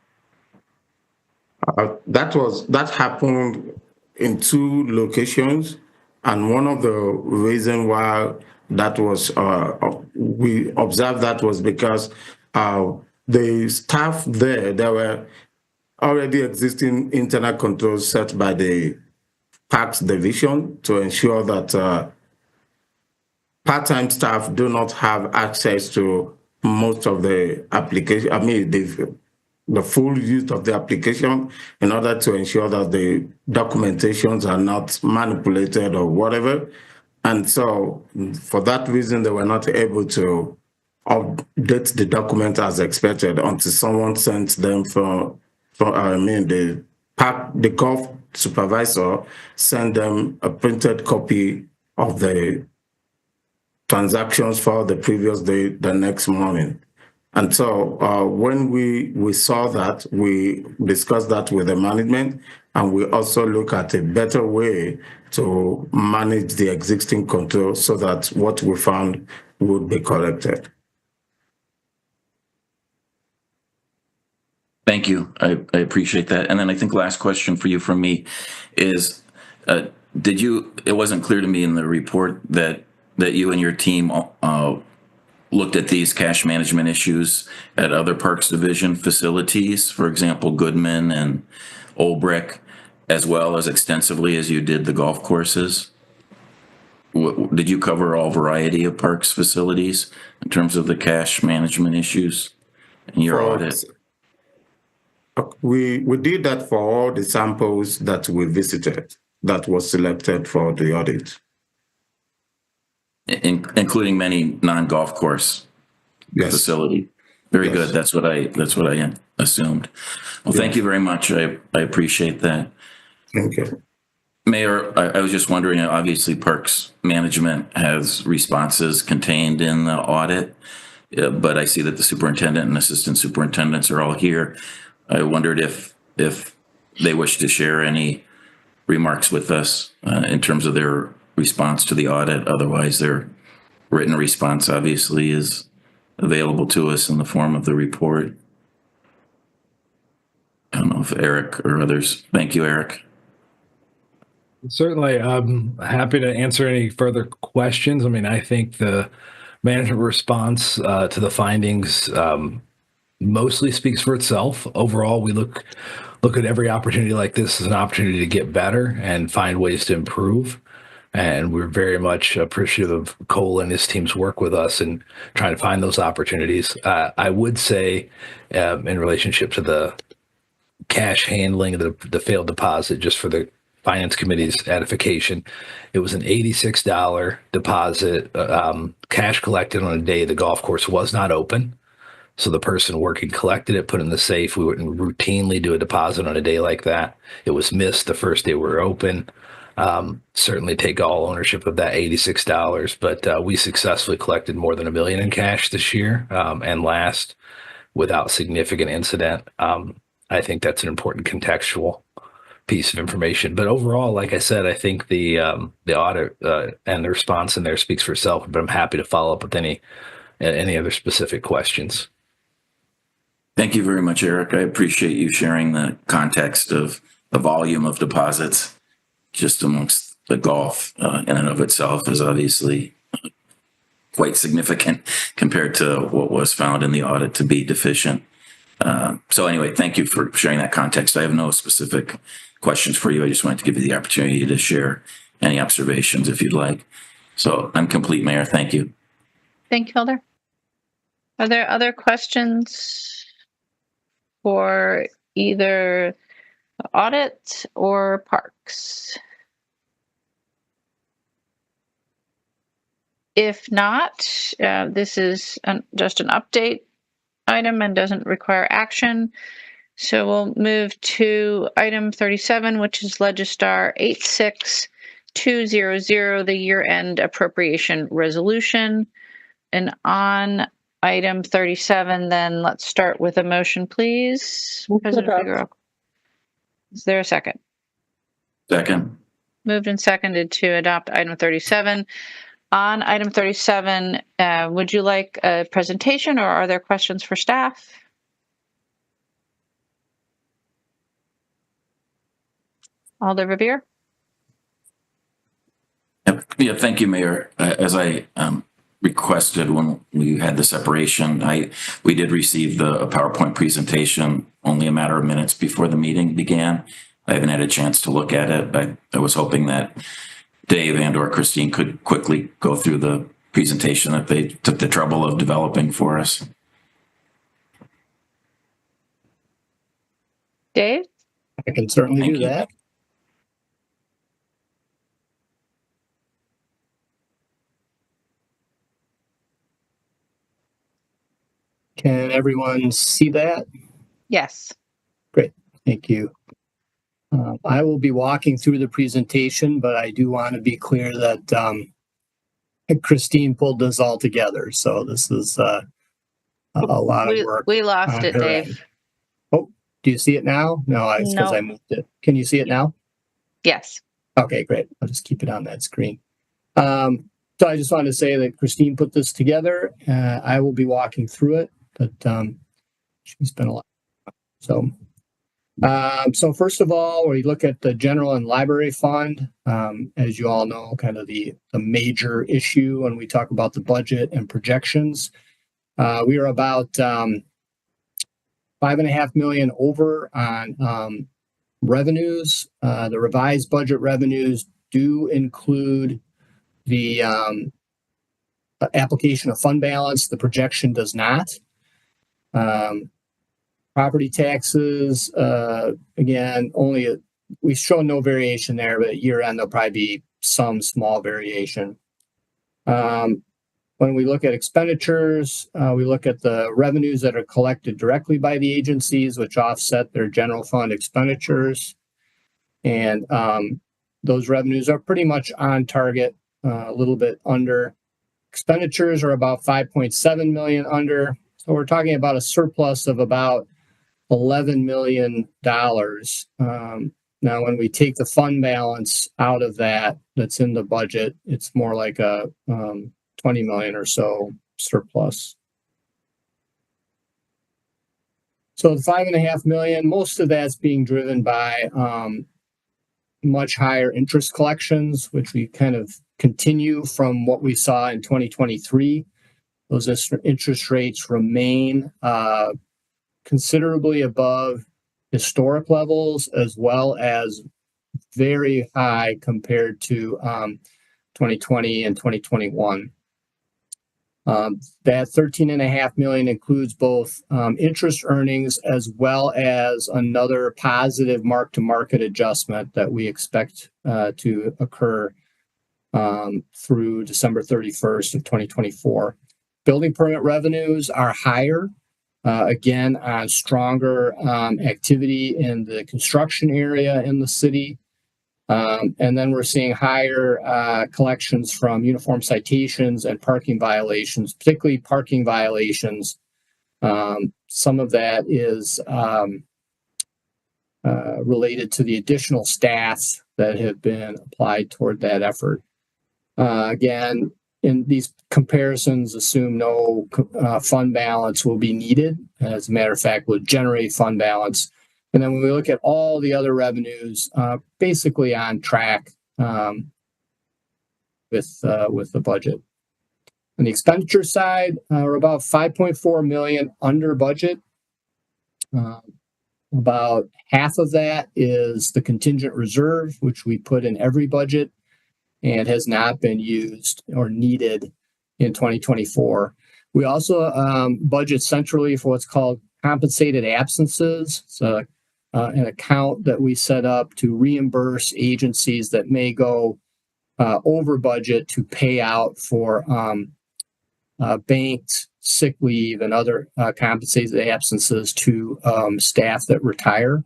That happened in 2 locations, and one of the reasons why that was we observed that was because the staff there were already existing internal controls set by the Parks Division to ensure that part-time staff do not have access to most of the application. I mean, the full use of the application in order to ensure that the documentations are not manipulated or whatever. And so for that reason, they were not able to update the document as expected until someone sent them the golf supervisor sent them a printed copy of the transactions for the previous day the next morning. And so when we saw that, we discussed that with the management, and we also look at a better way to manage the existing control so that what we found would be corrected. Thank you. I appreciate that. And then I think last question for you from me is, it wasn't clear to me in the report that you and your team looked at these cash management issues at other Parks Division facilities, for example, Goodman and Olbrich, as well as extensively as you did the golf courses? Did you cover all variety of Parks facilities in terms of the cash management issues in your audit? We did that for all the samples that we visited that was selected for the audit. Including many non-golf course facility. Very good. That's what I assumed. Well, thank you very much. I appreciate that. Thank you. Mayor, I was just wondering, obviously Parks Management has responses contained in the audit, but I see that the superintendent and assistant superintendents are all here. I wondered if they wish to share any remarks with us in terms of their response to the audit. Otherwise, their written response obviously is available to us in the form of the report. I don't know if Eric or others. Thank you, Eric. Certainly, I'm happy to answer any further questions. I mean, I think the management response to the findings mostly speaks for itself. Overall, we look at every opportunity like this as an opportunity to get better and find ways to improve. And we're very much appreciative of Cole and his team's work with us and trying to find those opportunities. I would say in relationship to the cash handling, the failed deposit, just for the Finance Committee's edification, it was an $86 deposit, cash collected on a day the golf course was not open. So the person working collected it, put it in the safe. We wouldn't routinely do a deposit on a day like that. It was missed the first day we were open. Certainly take all ownership of that $86, but we successfully collected more than $1 million in cash this year and last without significant incident. I think that's an important contextual piece of information. But overall, like I said, I think the audit and the response in there speaks for itself. But I'm happy to follow up with any other specific questions. Thank you very much, Eric. I appreciate you sharing the context of the volume of deposits just amongst the golf in and of itself is obviously quite significant compared to what was found in the audit to be deficient. So anyway, thank you for sharing that context. I have no specific questions for you. I just wanted to give you the opportunity to share any observations if you'd like. So I'm complete, Mayor. Thank you. Thank you, Elder. Are there other questions for either audit or parks? If not, this is just an update item and doesn't require action. So we'll move to item 37, which is Legistar 86200, the year-end appropriation resolution. And on item 37, then let's start with a motion, please. President Figueroa. Is there a second? Second. Moved and seconded to adopt item 37. On item 37, would you like a presentation or are there questions for staff? Alder Revere? Yeah, thank you, Mayor. As I requested when we had the separation, we did receive the PowerPoint presentation only a matter of minutes before the meeting began. I haven't had a chance to look at it. I was hoping that Dave and or Christine could quickly go through the presentation that they took the trouble of developing for us. Dave? I can certainly Thank do you. that. Can everyone see that? Yes. Great, thank you. I will be walking through the presentation, but I do want to be clear that Christine pulled this all together. So this is a lot of work. We lost on it, her Dave. end. Oh, do you see it now? No, it's because No. I moved it. Can you see it now? Yes. Okay, great. I'll just keep it on that screen. So I just wanted to say that Christine put this together. I will be walking through it, but she's been a lot. So first of all, we look at the general and library fund. As you all know, kind of the major issue when we talk about the budget and projections. We are about $5.5 million over on revenues. The revised budget revenues do include the application of fund balance. The projection does not. Property taxes, again, we've shown no variation there, but year end there'll probably be some small variation. When we look at expenditures, we look at the revenues that are collected directly by the agencies, which offset their general fund expenditures. And those revenues are pretty much on target, a little bit under. Expenditures are about 5.7 million under. So we're talking about a surplus of about $11 million. Now, when we take the fund balance out of that's in the budget, it's more like a 20 million or so surplus. So the 5.5 million, most of that's being driven by much higher interest collections, which we kind of continue from what we saw in 2023. Those interest rates remain considerably above historic levels, as well as very high compared to 2020 and 2021. That 13.5 million includes both interest earnings as well as another positive mark-to-market adjustment that we expect to occur through December 31st of 2024. Building permit revenues are higher, again, on stronger activity in the construction area in the city. And then we're seeing higher collections from uniform citations and parking violations, particularly parking violations. Some of that is related to the additional staff that have been applied toward that effort. Again, in these comparisons, assume no fund balance will be needed. As a matter of fact, we'll generate fund balance. And then when we look at all the other revenues, basically on track with the budget. On the expenditure side, we're about 5.4 million under budget. About half of that is the contingent reserve, which we put in every budget and has not been used or needed in 2024. We also budget centrally for what's called compensated absences. So an account that we set up to reimburse agencies that may go over budget to pay out for banked sick leave and other compensated absences to staff that retire.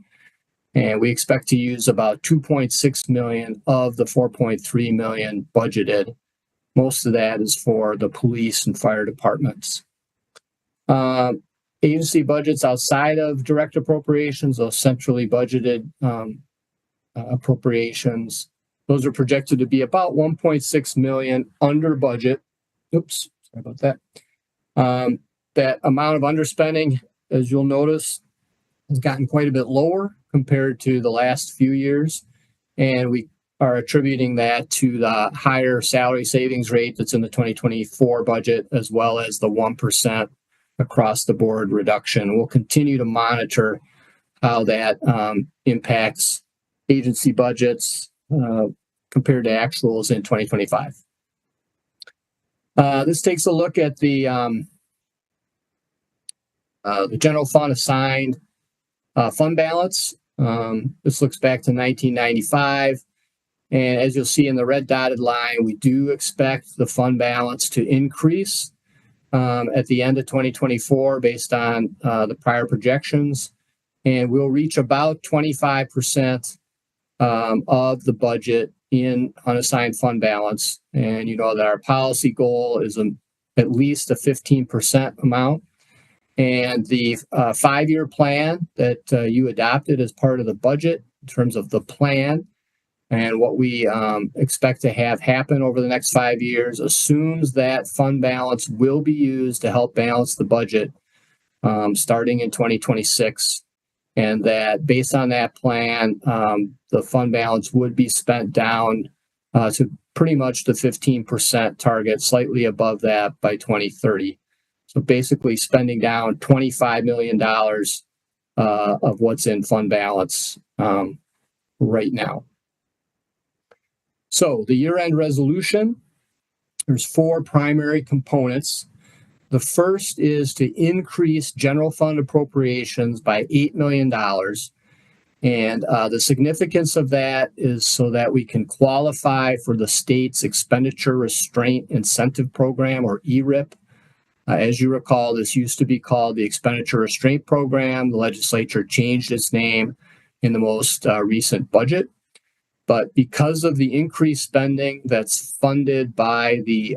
And we expect to use about 2.6 million of the 4.3 million budgeted. Most of that is for the police and fire departments. Agency budgets outside of direct appropriations, those centrally budgeted appropriations, those are projected to be about 1.6 million under budget. Oops, sorry about that. That amount of underspending, as you'll notice, has gotten quite a bit lower compared to the last few years. And we are attributing that to the higher salary savings rate that's in the 2024 budget, as well as the 1% across the board reduction. We'll continue to monitor how that impacts agency budgets compared to actuals in 2025. This takes a look at the general fund assigned fund balance. This looks back to 1995. And as you'll see in the red dotted line, we do expect the fund balance to increase at the end of 2024 based on the prior projections. And we'll reach about 25% of the budget in unassigned fund balance. And you know that our policy goal is at least a 15% amount. And the 5-year plan that you adopted as part of the budget in terms of the plan and what we expect to have happen over the next 5 years assumes that fund balance will be used to help balance the budget starting in 2026. And that based on that plan, the fund balance would be spent down to pretty much the 15% target, slightly above that by 2030. So basically spending down $25 million of what's in fund balance right now. So the year-end resolution, there's 4 primary components. The first is to increase general fund appropriations by $8 million. And the significance of that is so that we can qualify for the state's Expenditure Restraint Incentive Program, or ERIP. As you recall, this used to be called the Expenditure Restraint Program. The legislature changed its name in the most recent budget. But because of the increased spending that's funded by the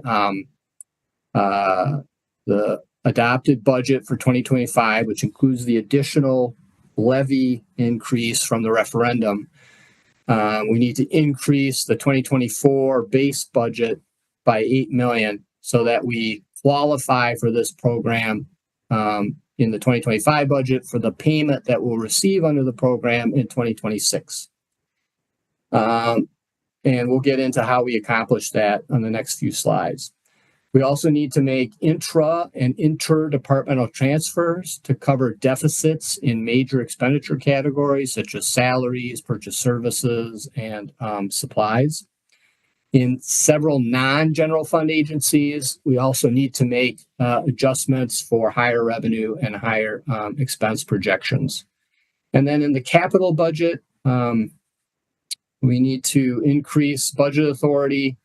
adopted budget for 2025, which includes the additional levy increase from the referendum, we need to increase the 2024 base budget by $8 million so that we qualify for this program in the 2025 budget for the payment that we'll receive under the program in 2026. And we'll get into how we accomplish that on the next few slides. We also need to make intra and interdepartmental transfers to cover deficits in major expenditure categories such as salaries, purchase services, and supplies. In several non-general fund agencies, we also need to make adjustments for higher revenue and higher expense projections. And then in the capital budget, we need to increase budget authority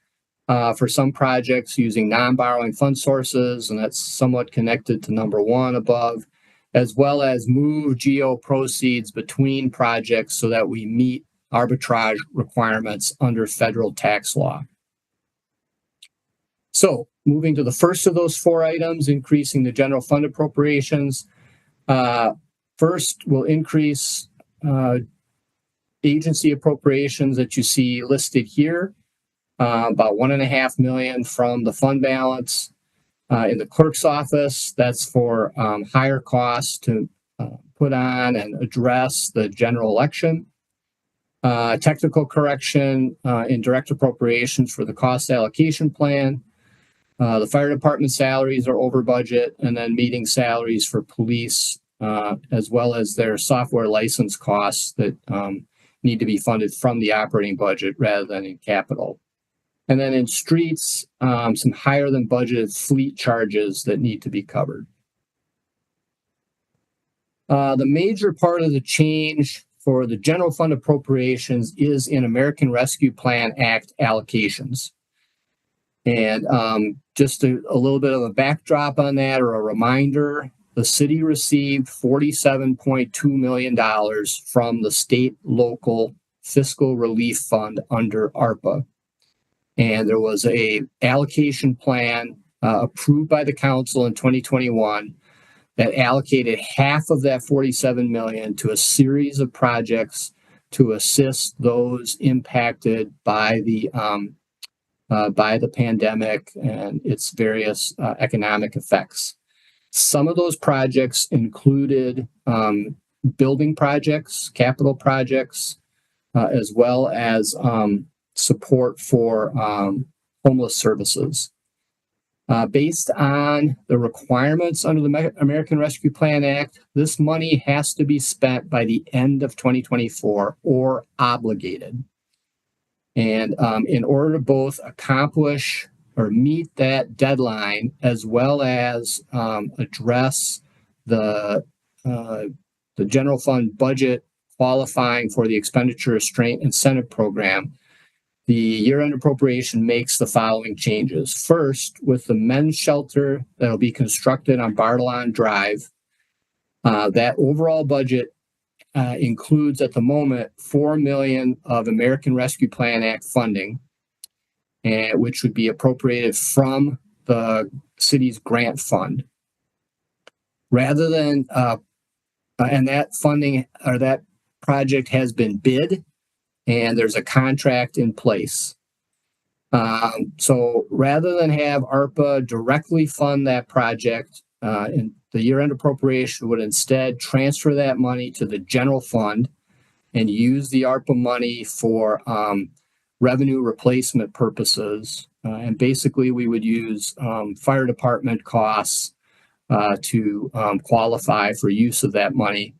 for some projects using non-borrowing fund sources, and that's somewhat connected to number 1 above, as well as move GO proceeds between projects so that we meet arbitrage requirements under federal tax law. So moving to the first of those 4 items, increasing the general fund appropriations. First, we'll increase agency appropriations that you see listed here, about $1.5 million from the fund balance. In the clerk's office, that's for higher costs to put on and address the general election. Technical correction in direct appropriations for the cost allocation plan. The fire department salaries are over budget, and then meeting salaries for police, as well as their software license costs that need to be funded from the operating budget rather than in capital. And then in streets, some higher than budgeted fleet charges that need to be covered. The major part of the change for the general fund appropriations is in American Rescue Plan Act allocations. And just a little bit of a backdrop on that, or a reminder, the city received $47.2 million from the state local fiscal relief fund under ARPA. And there was a allocation plan approved by the council in 2021 that allocated half of that $47 million to a series of projects to assist those impacted by the pandemic and its various economic effects. Some of those projects included building projects, capital projects, as well as support for homeless services. Based on the requirements under the American Rescue Plan Act, this money has to be spent by the end of 2024 or obligated. And in order to both accomplish or meet that deadline, as well as address the general fund budget qualifying for the expenditure restraint incentive program, the year-end appropriation makes the following changes. First, with the men's shelter that'll be constructed on Bartolon Drive, that overall budget includes at the moment $4 million of American Rescue Plan Act funding, which would be appropriated from the city's grant fund. Rather than, and that funding or that project has been bid, and there's a contract in place. So rather than have ARPA directly fund that project, and the year-end appropriation would instead transfer that money to the general fund and use the ARPA money for revenue replacement purposes. And basically, we would use fire department costs to qualify for use of that money.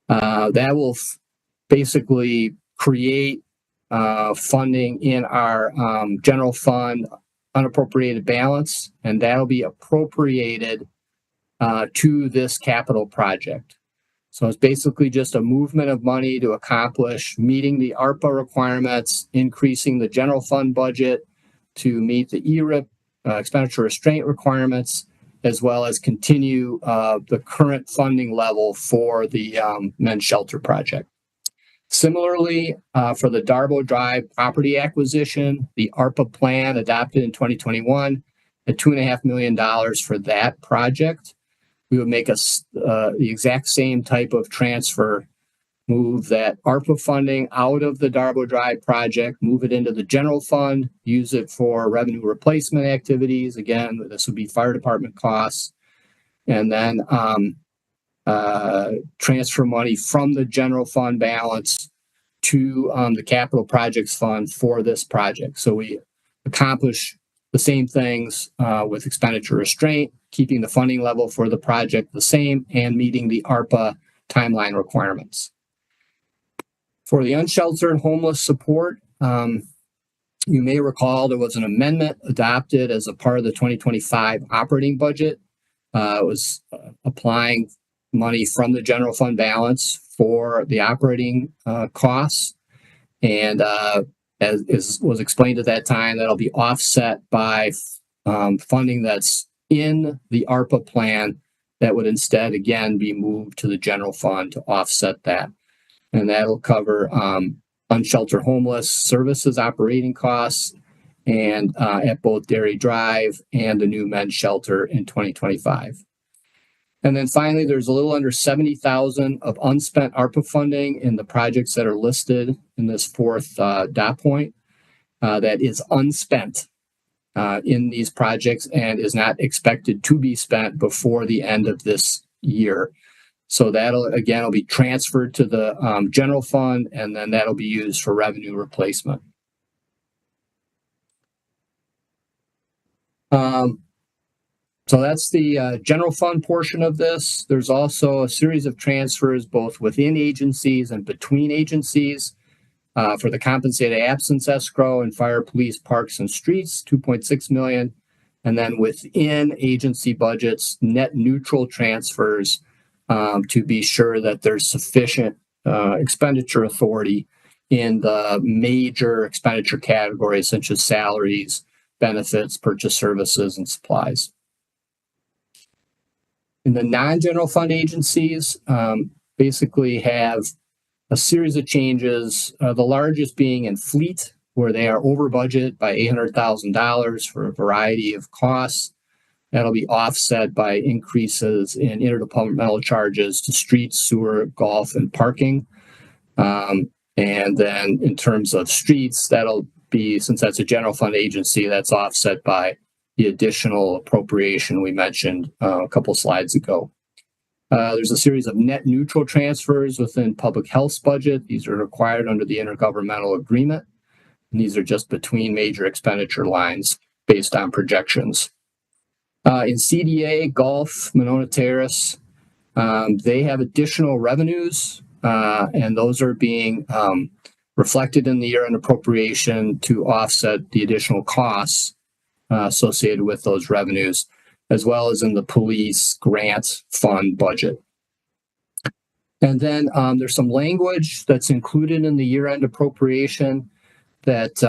That will basically create funding in our general fund unappropriated balance, and that'll be appropriated to this capital project. So it's basically just a movement of money to accomplish meeting the ARPA requirements, increasing the general fund budget to meet the ERIP expenditure restraint requirements, as well as continue the current funding level for the men's shelter project. Similarly, for the Darbo Drive property acquisition, the ARPA plan adopted in 2021 at $2.5 million for that project. We would make the exact same type of transfer, move that ARPA funding out of the Darbo Drive project, move it into the general fund, use it for revenue replacement activities. Again, this would be fire department costs, and then transfer money from the general fund balance to the capital projects fund for this project. So we accomplish the same things with expenditure restraint, keeping the funding level for the project the same, and meeting the ARPA timeline requirements. For the unsheltered homeless support, you may recall there was an amendment adopted as a part of the 2025 operating budget. It was applying money from the general fund balance for the operating costs. And as was explained at that time, that'll be offset by funding that's in the ARPA plan that would instead, again, be moved to the general fund to offset that. And that'll cover unsheltered homeless services operating costs and at both Dairy Drive and the new men's shelter in 2025. And then finally, there's a little under 70,000 of unspent ARPA funding in the projects that are listed in this fourth dot point that is unspent in these projects and is not expected to be spent before the end of this year. So that'll, again, will be transferred to the general fund, and then that'll be used for revenue replacement. So that's the general fund portion of this. There's also a series of transfers both within agencies and between agencies for the compensated absence escrow and fire, police, parks, and streets, $2.6 million. And then within agency budgets, net neutral transfers to be sure that there's sufficient expenditure authority in the major expenditure categories such as salaries, benefits, purchase services, and supplies. In the non-general fund agencies, basically have a series of changes, the largest being in fleet, where they are over budget by $800,000 for a variety of costs. That'll be offset by increases in interdepartmental charges to streets, sewer, golf, and parking. And then in terms of streets, that'll be, since that's a general fund agency, that's offset by the additional appropriation we mentioned a couple slides ago. There's a series of net neutral transfers within public health's budget. These are required under the intergovernmental agreement. And these are just between major expenditure lines based on projections. In CDA, Gulf, Monona Terrace, they have additional revenues, and those are being reflected in the year-end appropriation to offset the additional costs associated with those revenues, as well as in the police grant fund budget. And then there's some language that's included in the year-end appropriation that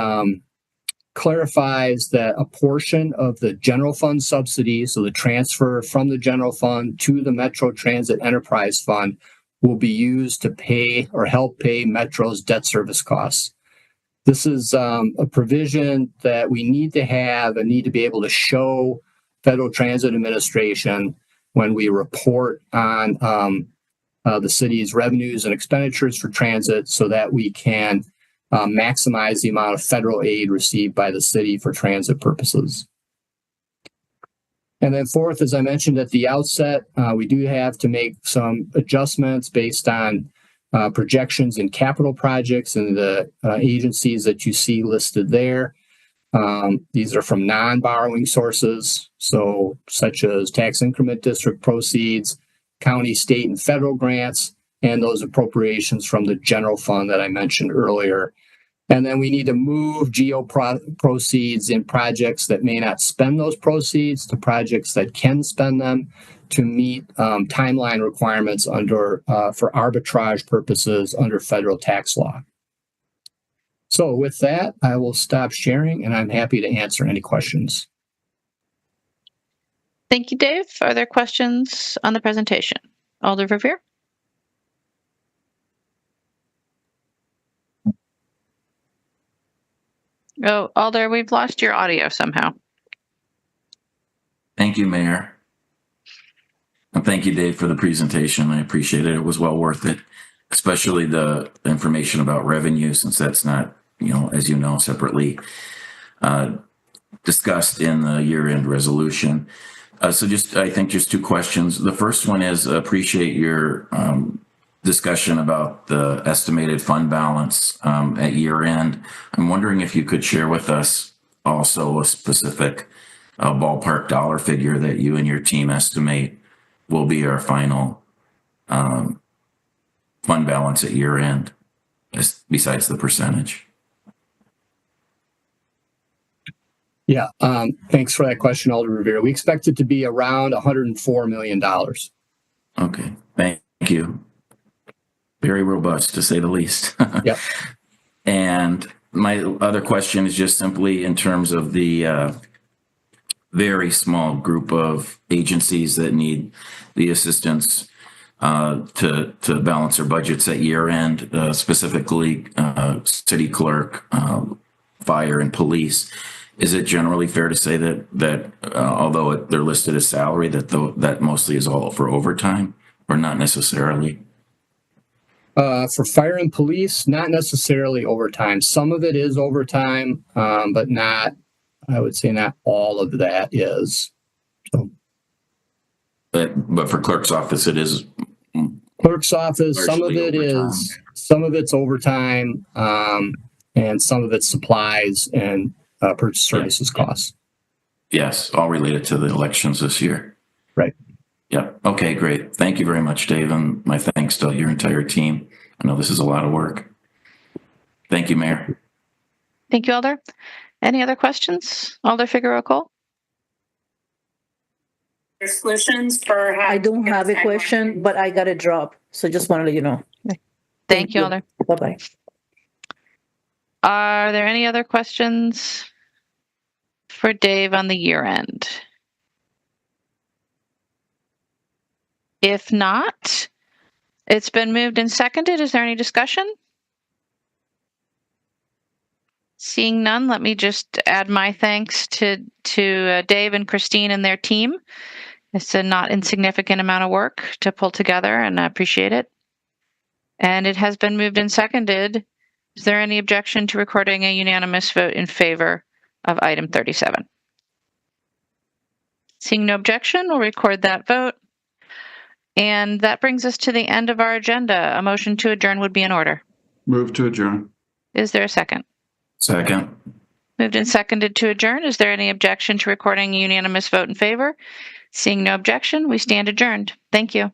clarifies that a portion of the general fund subsidy, so the transfer from the general fund to the Metro Transit Enterprise Fund, will be used to pay or help pay Metro's debt service costs. This is a provision that we need to have and need to be able to show Federal Transit Administration when we report on the city's revenues and expenditures for transit, so that we can maximize the amount of federal aid received by the city for transit purposes. And then fourth, as I mentioned at the outset, we do have to make some adjustments based on projections in capital projects and the agencies that you see listed there. These are from non-borrowing sources, so such as tax increment district proceeds, county, state, and federal grants, and those appropriations from the general fund that I mentioned earlier. And then we need to move GO proceeds in projects that may not spend those proceeds to projects that can spend them to meet timeline requirements under for arbitrage purposes under federal tax law. So with that, I will stop sharing, and I'm happy to answer any questions. Thank you, Dave. Are there questions on the presentation? Alder Verveer? Oh, Alder, we've lost your audio somehow. Thank you, Mayor. And thank you, Dave, for the presentation. I appreciate it. It was well worth it, especially the information about revenue, since that's not, as you know, separately discussed in the year-end resolution. So I think just two questions. The first one is appreciate your discussion about the estimated fund balance at year end. I'm wondering if you could share with us also a specific ballpark dollar figure that you and your team estimate will be our final fund balance at year end, besides the percentage. Yeah, thanks for that question, Alder Rivera. We expect it to be around $104 million. Okay, thank you. Very robust, to say the least. Yep. And my other question is just simply in terms of the very small group of agencies that need the assistance to balance their budgets at year end, specifically city clerk, fire, and police. Is it generally fair to say that although they're listed as salary, that mostly is all for overtime, or not necessarily? For fire and police, not necessarily overtime. Some of it is overtime, but not, I would say not all of that is. So. But for clerk's office, it is. Clerk's office, some of it overtime. Some of it's overtime, and some of it's supplies and purchase services costs. Yes, all related to the elections this year. Right. Yeah. Okay, great. Thank you very much, Dave, and my thanks to your entire team. I know this is a lot of work. Thank you, Mayor. Thank you, Alder. Any other questions? Alder Figueroa Cole? Solutions for I don't have a question, but I got a drop. So just want to let you know. Thank you, Alder. Bye-bye. Are there any other questions for Dave on the year end? If not, it's been moved and seconded. Is there any discussion? Seeing none, let me just add my thanks to Dave and Christine and their team. It's a not insignificant amount of work to pull together, and I appreciate it. And it has been moved and seconded. Is there any objection to recording a unanimous vote in favor of item 37? Seeing no objection, we'll record that vote. And that brings us to the end of our agenda. A motion to adjourn would be in order. Move to adjourn. Is there a second? Second. Moved and seconded to adjourn. Is there any objection to recording a unanimous vote in favor? Seeing no objection, we stand adjourned. Thank you.